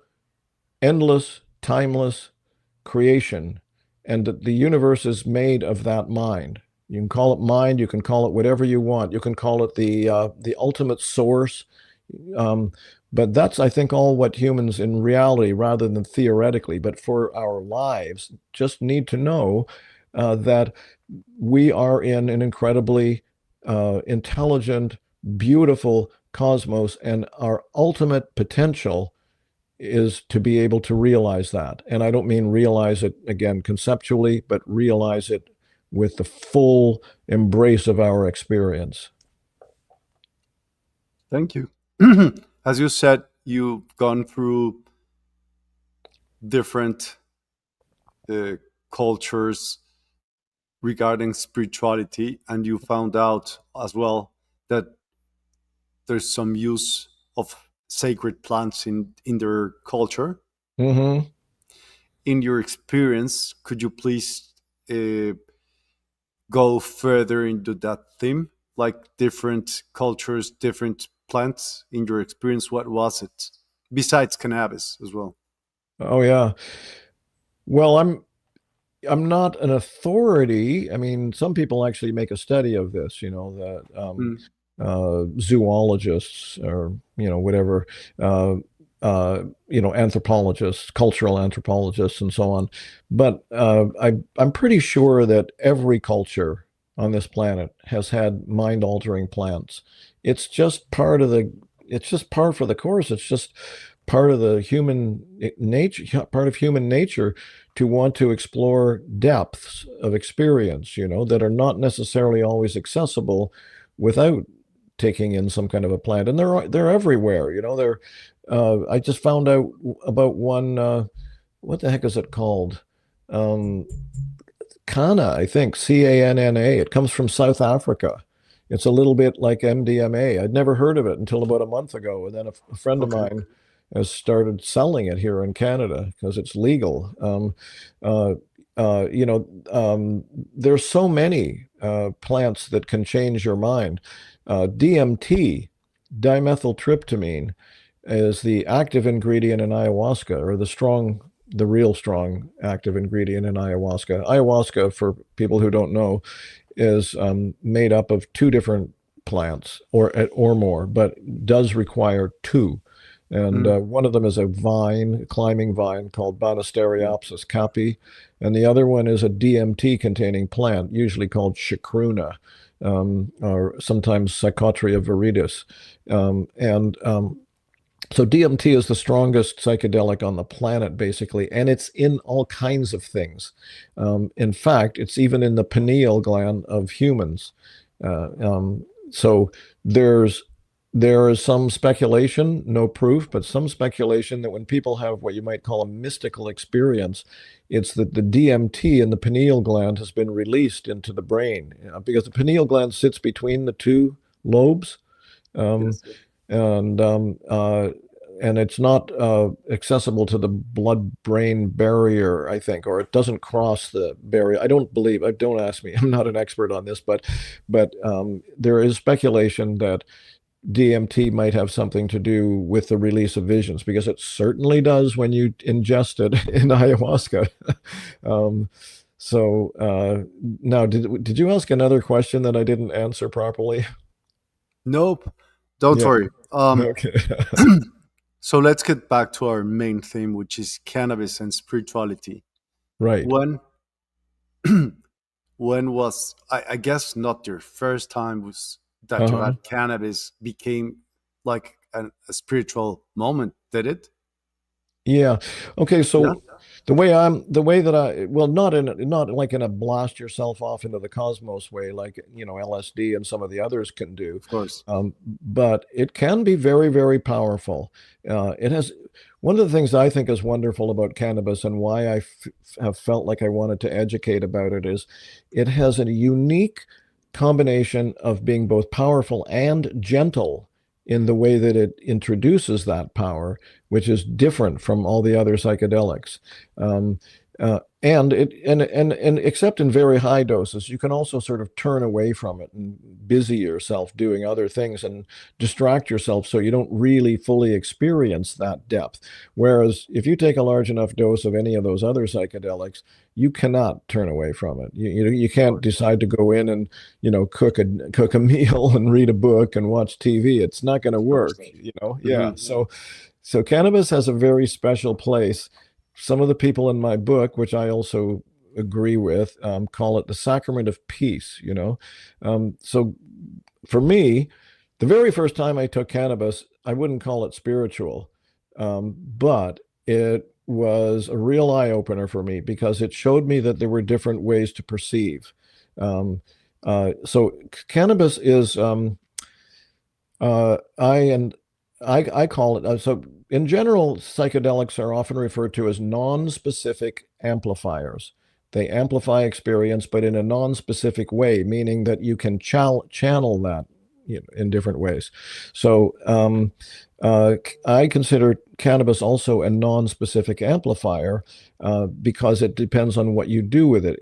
endless, timeless creation, and that the universe is made of that mind. You can call it mind, you can call it whatever you want, you can call it the ultimate source, but that's, I think, all what humans in reality, rather than theoretically, but for our lives, just need to know that we are in an incredibly intelligent, beautiful cosmos, and our ultimate potential is to be able to realize that. And I don't mean realize it, again, conceptually, but realize it with the full embrace of our experience. Thank you. As you said, you've gone through different cultures regarding spirituality, and you found out as well that there's some use of sacred plants in their culture. Mm-hmm. In your experience, could you please go further into that theme, like different cultures, different plants? In your experience, what was it besides cannabis as well? Oh yeah, Well, I'm not an authority. I mean, some people actually make a study of this, that Mm, zoologists or, whatever, uh, anthropologists, cultural anthropologists, and so on. But I'm pretty sure that every culture on this planet has had mind-altering plants. It's just part of the, it's just par for the course. It's just part of the human nature, part of human nature to want to explore depths of experience, that are not necessarily always accessible without taking in some kind of a plant. And they're everywhere, they're I just found out about one, what the heck is it called? Um, Canna, I think, Canna. It comes from South Africa. It's a little bit like MDMA. I'd never heard of it until about a month ago. And then a friend of okay. mine has started selling it here in Canada because it's legal. Uh, there's so many plants that can change your mind. DMT, dimethyltryptamine, is the active ingredient in ayahuasca, or the real strong active ingredient in ayahuasca. Ayahuasca, for people who don't know, is made up of two different plants or more, but does require two. And Mm, one of them is a vine, a climbing vine called mm, Banisteriopsis caapi, and the other one is a DMT-containing plant, usually called chacruna, or sometimes Psychotria viridis. So DMT is the strongest psychedelic on the planet, basically, and it's in all kinds of things. In fact, it's even in the pineal gland of humans. So there's there is some speculation, no proof, but some speculation that when people have what you might call a mystical experience, it's that the DMT in the pineal gland has been released into the brain, because the pineal gland sits between the two lobes. Um, yes, yes. and um, uh, and it's not accessible to the blood-brain barrier, I think, or it doesn't cross the barrier. I don't believe. Don't ask me. I'm not an expert on this, but there is speculation that DMT might have something to do with the release of visions, because it certainly does when you ingest it in ayahuasca. um, so now, did you ask another question that I didn't answer properly? Nope. Don't Yeah. worry. Okay. So let's get back to our main theme, which is cannabis and spirituality. Right. When when was I guess not your first time was that you Uh-huh. had cannabis became like a spiritual moment, did it? Yeah. Okay. Yeah. So the way that well, not like in a blast yourself off into the cosmos way, like, LSD and some of the others can do. Of course. But it can be very, very powerful. It has one of the things I think is wonderful about cannabis, and why have felt like I wanted to educate about it, is it has a unique combination of being both powerful and gentle in the way that it introduces that power, which is different from all the other psychedelics. Um, and except in very high doses, you can also sort of turn away from it and busy yourself doing other things and distract yourself, so you don't really fully experience that depth. Whereas if you take a large enough dose of any of those other psychedelics, you cannot turn away from it. You Of can't course. decide to go in and cook a meal and read a book and watch TV. It's not going to Of course. work. Yeah. Hmm. So cannabis has a very special place. Some of the people in my book, which I also agree with, call it the sacrament of peace. So for me, the very first time I took cannabis, I wouldn't call it spiritual, but it was a real eye opener for me, because it showed me that there were different ways to perceive. Um, so cannabis is I call it, so in general, psychedelics are often referred to as non-specific amplifiers. They amplify experience, but in a non-specific way, meaning that you can channel that, in different ways. So I consider cannabis also a non-specific amplifier, because it depends on what you do with it.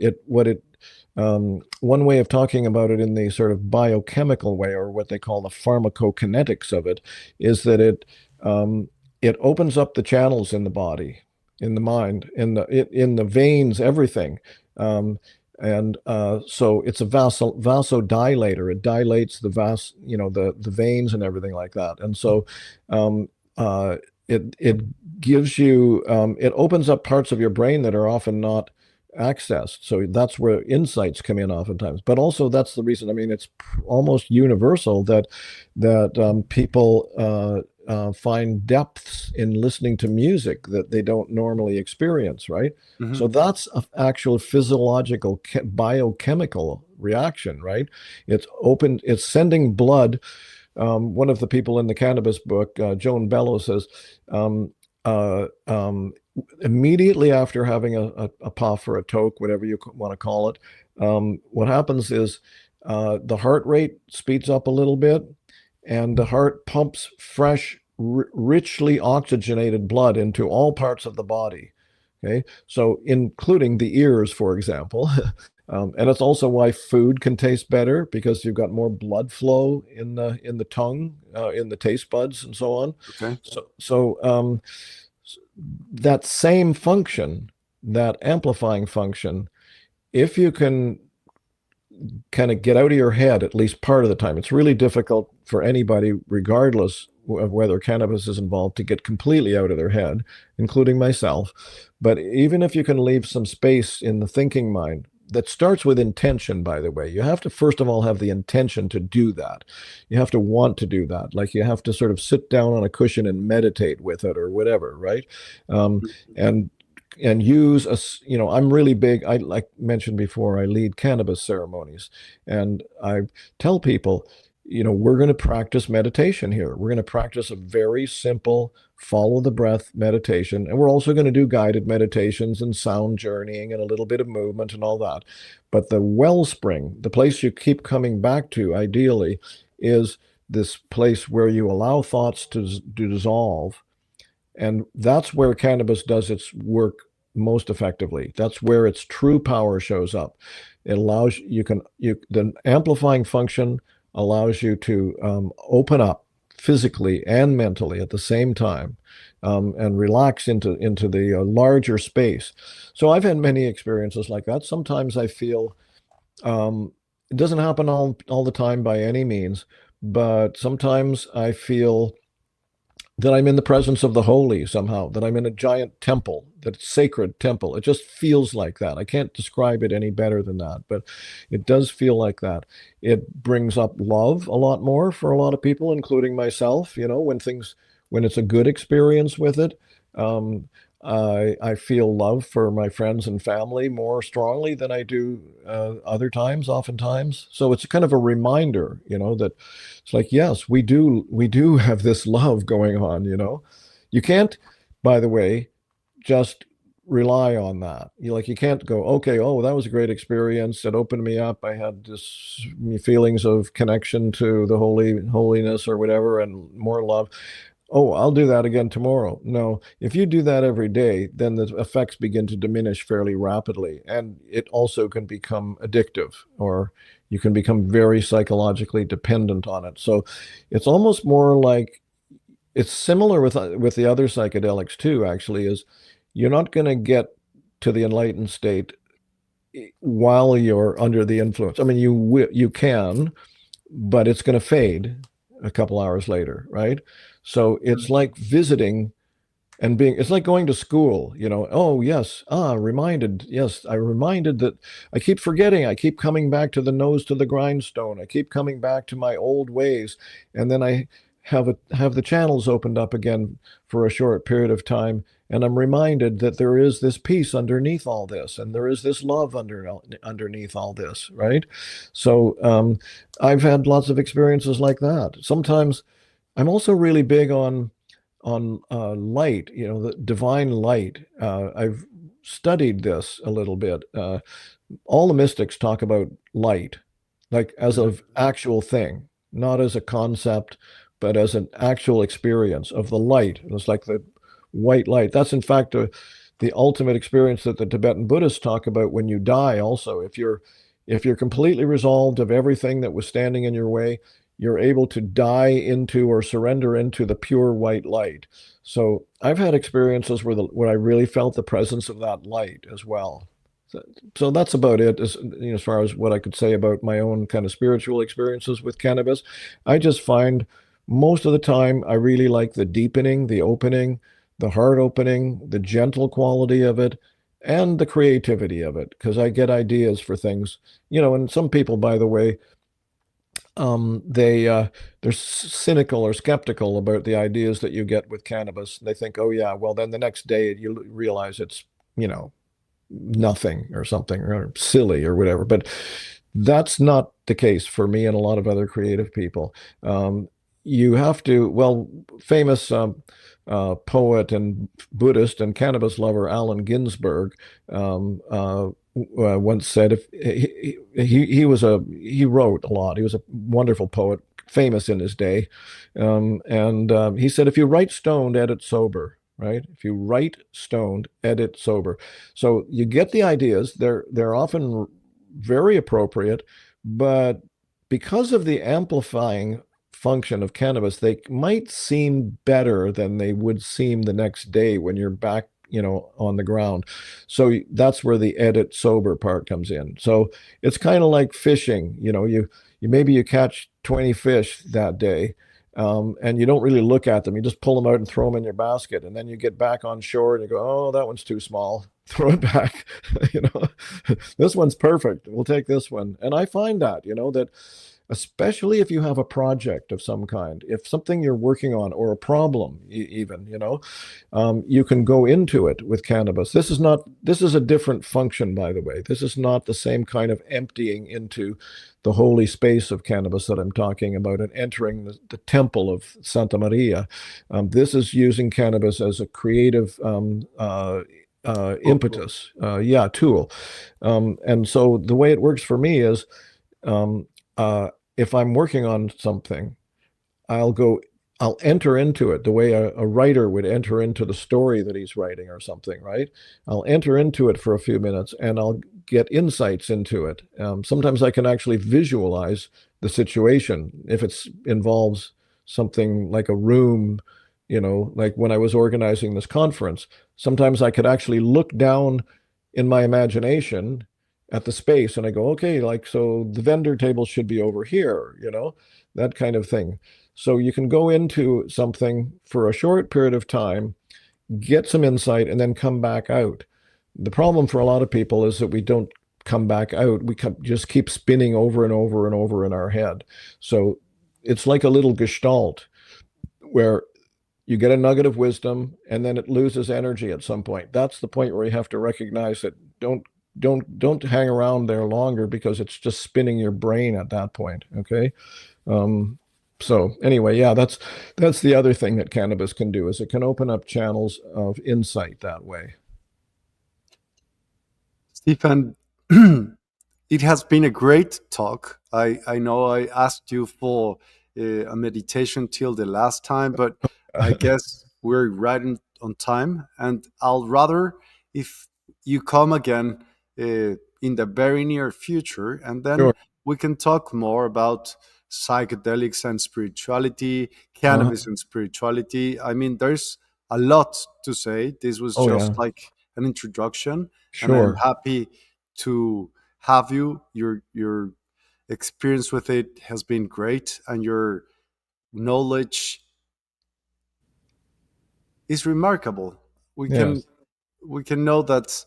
One way of talking about it in the sort of biochemical way, or what they call the pharmacokinetics of it, is that it opens up the channels in the body. in the mind, in the veins, everything. So it's a vasodilator. It dilates the the veins and everything like that. And so it gives you, it opens up parts of your brain that are often not accessed. So that's where insights come in oftentimes. But also that's the reason, I mean, it's almost universal that people find depths in listening to music that they don't normally experience, right? Mhm. So that's an actual physiological, biochemical reaction, right? It's sending blood. One of the people in the Cannabis book, Joan Bellow, says, immediately after having a puff or a toke, whatever you want to call it, what happens is the heart rate speeds up a little bit, and the heart pumps fresh, richly oxygenated blood into all parts of the body. Okay, so including the ears, for example. And it's also why food can taste better, because you've got more blood flow in the tongue, in the taste buds, and so on. Okay. So that same function, that amplifying function, if you can kind of get out of your head at least part of the time. It's really difficult for anybody, regardless of whether cannabis is involved, to get completely out of their head, including myself. But even if you can leave some space in the thinking mind, that starts with intention, by the way. You have to, first of all, have the intention to do that. You have to want to do that. Like, you have to sort of sit down on a cushion and meditate with it or whatever, right? And use I'm really big, like mentioned before, I lead cannabis ceremonies, and I tell people, we're going to practice meditation here. We're going to practice a very simple follow the breath meditation, and we're also going to do guided meditations and sound journeying and a little bit of movement and all that. But the wellspring, the place you keep coming back to ideally, is this place where you allow thoughts to dissolve. And that's where cannabis does its work most effectively. That's where its true power shows up. It allows the amplifying function allows you to open up physically and mentally at the same time, and relax into the larger space. So I've had many experiences like that. Sometimes I feel, it doesn't happen all the time by any means, but sometimes I feel that I'm in the presence of the holy somehow, that I'm in a giant temple, that it's sacred temple. It just feels like that. I can't describe it any better than that, but it does feel like that. It brings up love a lot more for a lot of people, including myself, when it's a good experience with it. I feel love for my friends and family more strongly than I do other times, oftentimes. So it's kind of a reminder, that it's like, yes, we do have this love going on. You can't, by the way, just rely on that. You can't go, okay, oh, that was a great experience. It opened me up. I had this feelings of connection to the holiness or whatever, and more love. Oh, I'll do that again tomorrow. No, if you do that every day, then the effects begin to diminish fairly rapidly. And it also can become addictive, or you can become very psychologically dependent on it. So it's almost more like, it's similar with the other psychedelics too, actually, is you're not going to get to the enlightened state while you're under the influence. I mean, you can, but it's going to fade a couple hours later, right? So it's like visiting and it's like going to school, oh, yes, reminded. Yes, I reminded that I keep forgetting. I keep coming back to the nose to the grindstone. I keep coming back to my old ways. And then I have the channels opened up again for a short period of time. And I'm reminded that there is this peace underneath all this, and there is this love underneath all this, right? So I've had lots of experiences like that. Sometimes I'm also really big on light, the divine light. I've studied this a little bit. All the mystics talk about light, like as an actual thing, not as a concept, but as an actual experience of the light. It's like the white light. That's in fact the ultimate experience that the Tibetan Buddhists talk about when you die also. If you're completely resolved of everything that was standing in your way, you're able to die into or surrender into the pure white light. So I've had experiences where I really felt the presence of that light as well. So that's about it as far as what I could say about my own kind of spiritual experiences with cannabis. I just find most of the time I really like the deepening, the opening, the heart opening, the gentle quality of it, and the creativity of it, because I get ideas for things. And some people, by the way, they're cynical or skeptical about the ideas that you get with cannabis. They think, oh yeah, well then the next day you realize it's, nothing or something or silly or whatever. But that's not the case for me and a lot of other creative people. You have to, well, famous poet and Buddhist and cannabis lover Allen Ginsberg once said, if he wrote a lot. He was a wonderful poet, famous in his day, and he said, if you write stoned, edit sober. Right? If you write stoned, edit sober. So you get the ideas. They're often very appropriate, but because of the amplifying function of cannabis, they might seem better than they would seem the next day when you're back, on the ground. So that's where the edit sober part comes in. So it's kind of like fishing. You maybe you catch 20 fish that day. And you don't really look at them. You just pull them out and throw them in your basket. And then you get back on shore and you go, oh, that one's too small. Throw it back. This one's perfect. We'll take this one. And I find that, that especially if you have a project of some kind, if something you're working on or a problem even, you can go into it with cannabis. This is a different function, by the way. This is not the same kind of emptying into the holy space of cannabis that I'm talking about and entering the temple of Santa Maria. This is using cannabis as a creative impetus, tool. And so the way it works for me is, if I'm working on something, I'll enter into it the way a writer would enter into the story that he's writing or something, right? I'll enter into it for a few minutes and I'll get insights into it. Sometimes I can actually visualize the situation if it involves something like a room, like when I was organizing this conference. Sometimes I could actually look down in my imagination at the space and I go, okay, so the vendor table should be over here, that kind of thing. So you can go into something for a short period of time, get some insight, and then come back out. The problem for a lot of people is that we don't come back out. We just keep spinning over and over and over in our head. So it's like a little gestalt where you get a nugget of wisdom and then it loses energy at some point. That's the point where you have to recognize that don't hang around there longer, because it's just spinning your brain at that point. Okay. So anyway, yeah, that's the other thing that cannabis can do, is it can open up channels of insight that way. Stephen, it has been a great talk. I know I asked you for a meditation till the last time, but I guess we're right on time. And I'll rather if you come again in the very near future, and then Sure. we can talk more about psychedelics and spirituality, cannabis and spirituality. I mean, there's a lot to say. This was just like an introduction, and I'm Sure. happy to have you. Your experience with it has been great, and your knowledge is remarkable. We Yes. can know that.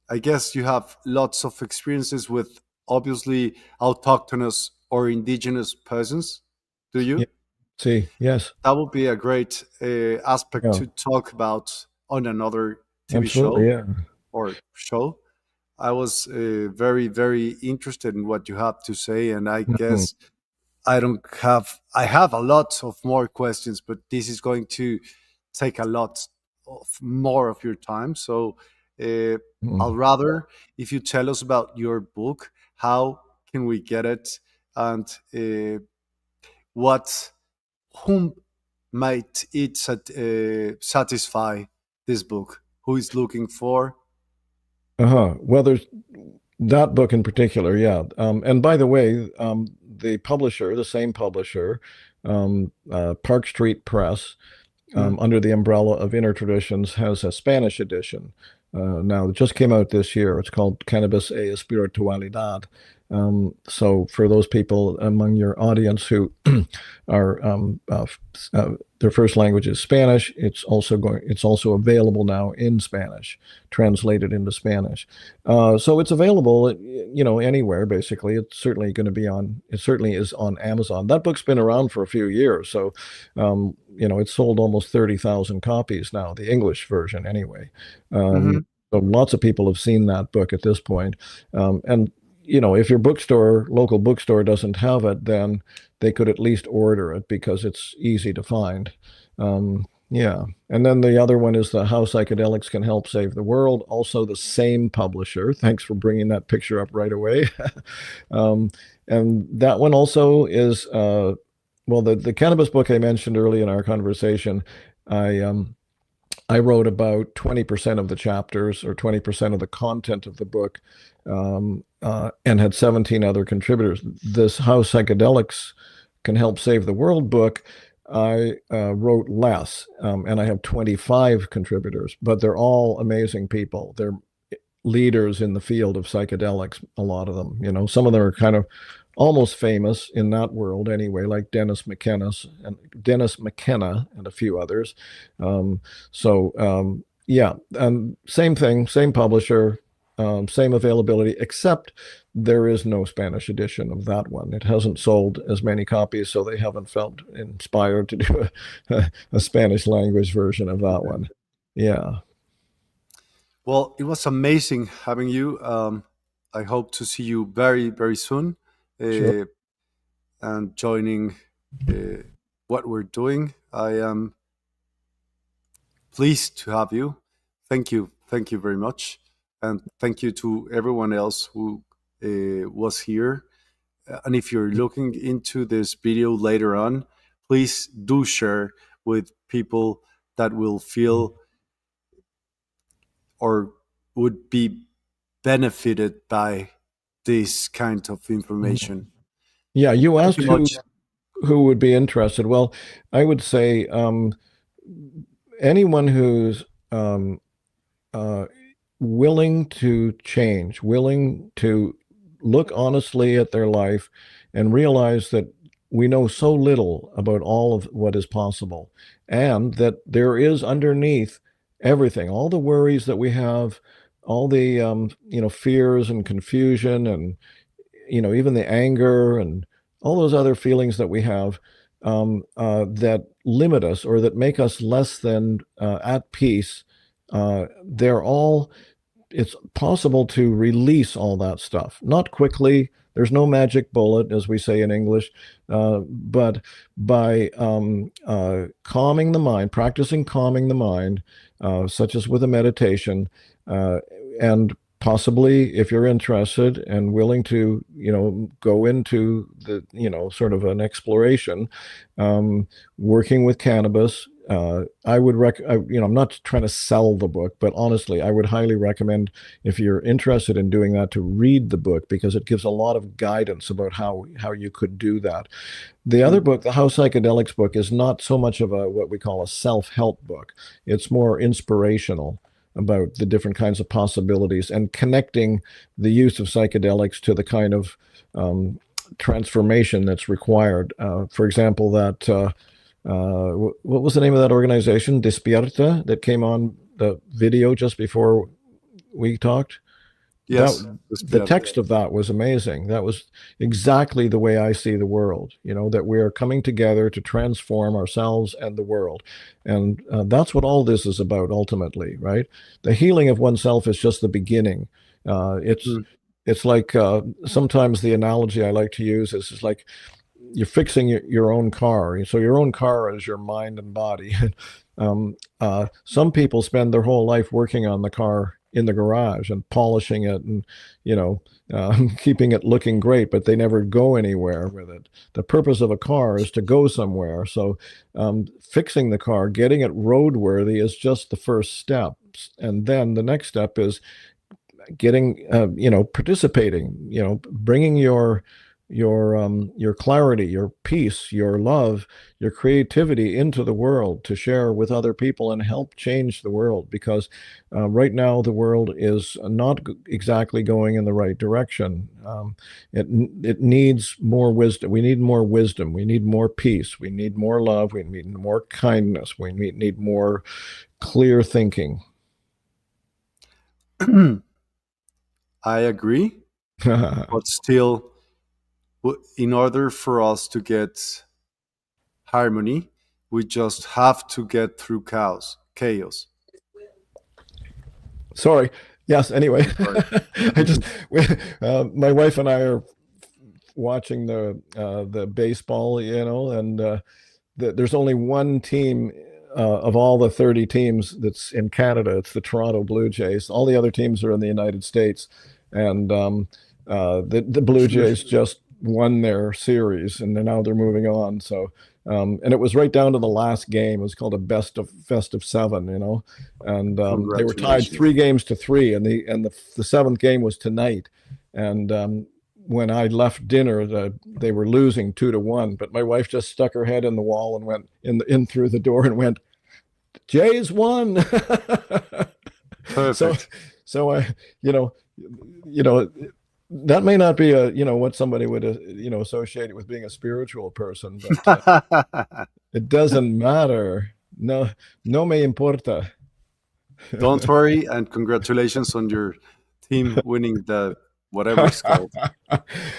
I guess you have lots of experiences with obviously autochthonous or indigenous persons. Do you? Yeah. See, yes. That would be a great aspect Yeah. to talk about on another TV Absolutely. show Yeah. or show. I was very, very interested in what you have to say, and I Mhm. guess I have a lot of more questions, but this is going to take a lot of more of your time. So I'll Mhm. rather if you tell us about your book, how can we get it, and what whom might it satisfy this book? Who is looking for? Well, there's that book in particular, yeah. And by the way, the publisher, the same publisher, Park Street Press, under the umbrella of Inner Traditions, has a Spanish edition. Now, it just came out this year. It's called Cannabis, Espiritualidad. So for those people among your audience who are their first language is Spanish, it's also available now in Spanish, translated into Spanish. So it's available, anywhere basically. It's certainly going to be it certainly is on Amazon. That book's been around for a few years, so it's sold almost 30,000 copies now, the English version anyway. So lots of people have seen that book at this point, and if your local bookstore doesn't have it, then they could at least order it because it's easy to find. Yeah. And then the other one is How Psychedelics Can Help Save the World, also the same publisher. Thanks for bringing that picture up right away. And that one also is, the cannabis book I mentioned early in our conversation, I wrote about 20% of the chapters or 20% of the content of the book, and had 17 other contributors. This How Psychedelics Can Help Save the World book, I wrote less, and I have 25 contributors, but they're all amazing people. They're leaders in the field of psychedelics, a lot of them. Some of them are kind of almost famous in that world anyway, like Dennis McKenna and a few others. Yeah, same thing, same publisher, same availability, except there is no Spanish edition of that one. It hasn't sold as many copies, so they haven't felt inspired to do a Spanish language version of that one. Yeah. Well, it was amazing having you. I hope to see you very, very soon. Sure. And joining what we're doing. I am pleased to have you. Thank you very much, and thank you to everyone else who was here. And if you're looking into this video later on, please do share with people that will feel or would be benefited by this kind of information. Yeah, you asked who would be interested. Well, I would say anyone who's willing to change, willing to look honestly at their life and realize that we know so little about all of what is possible, and that there is underneath everything, all the worries that we have, all the fears and confusion, and even the anger and all those other feelings that we have that limit us or that make us less than at peace. It's possible to release all that stuff, not quickly. There's no magic bullet, as we say in English, but by calming the mind, practicing calming the mind, such as with a meditation, and possibly, if you're interested and willing to, go into the, sort of an exploration, working with cannabis, I would I'm not trying to sell the book, but honestly, I would highly recommend, if you're interested in doing that, to read the book, because it gives a lot of guidance about how you could do that. The other book, the How Psychedelics book, is not so much of what we call a self-help book. It's more inspirational about the different kinds of possibilities and connecting the use of psychedelics to the kind of transformation that's required. For example, that what was the name of that organization, Despertar, that came on the video just before we talked? Yes. The text of that was amazing. That was exactly the way I see the world, that we are coming together to transform ourselves and the world. And that's what all this is about ultimately, right? The healing of oneself is just the beginning. It's like, sometimes the analogy I like to use is like you're fixing your own car. So your own car is your mind and body. Some people spend their whole life working on the car in the garage and polishing it and, keeping it looking great, but they never go anywhere with it. The purpose of a car is to go somewhere. So fixing the car, getting it roadworthy, is just the first step. And then the next step is getting, participating, bringing your your clarity, your peace, your love, your creativity into the world to share with other people and help change the world. Because right now the world is not exactly going in the right direction. It needs more wisdom. We need more wisdom. We need more peace. We need more love. We need more kindness. We need more clear thinking. I agree, but still, in order for us to get harmony, we just have to get through chaos. Sorry. Yes. Anyway, my wife and I are watching the baseball, and there's only one team of all the 30 teams that's in Canada. It's the Toronto Blue Jays. All the other teams are in the United States, and the Blue Jays just won their series, and now they're moving on. So, and it was right down to the last game. It was called a best of 7, and they were tied 3-3, and the seventh game was tonight, and when I left dinner, they were losing 2-1, but my wife just stuck her head in the wall and went in through the door and went, "Jays won." Perfect. So I, that may not be what somebody would associate it with being a spiritual person, but it doesn't matter. No me importa. Don't worry, and congratulations on your team winning the whatever it's called.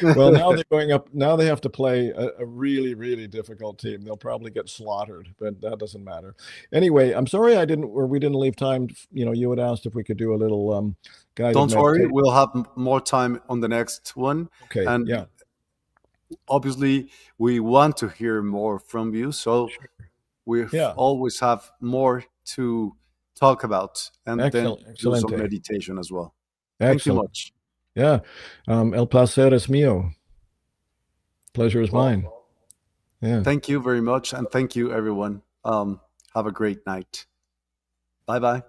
Well, now they're going up. Now they have to play a really, really difficult team. They'll probably get slaughtered, but that doesn't matter. Anyway, I'm sorry we didn't leave time. You had asked if we could do a little guided Don't worry, meditation. we'll have more time on the next one. Okay. And yeah. Obviously, we want to hear more from you, so we always have more to talk about, and then do some meditation as well. Thank you much. Yeah. El placer es mío. Pleasure is mine. Yeah. Thank you very much. And thank you, everyone. Have a great night. Bye-bye.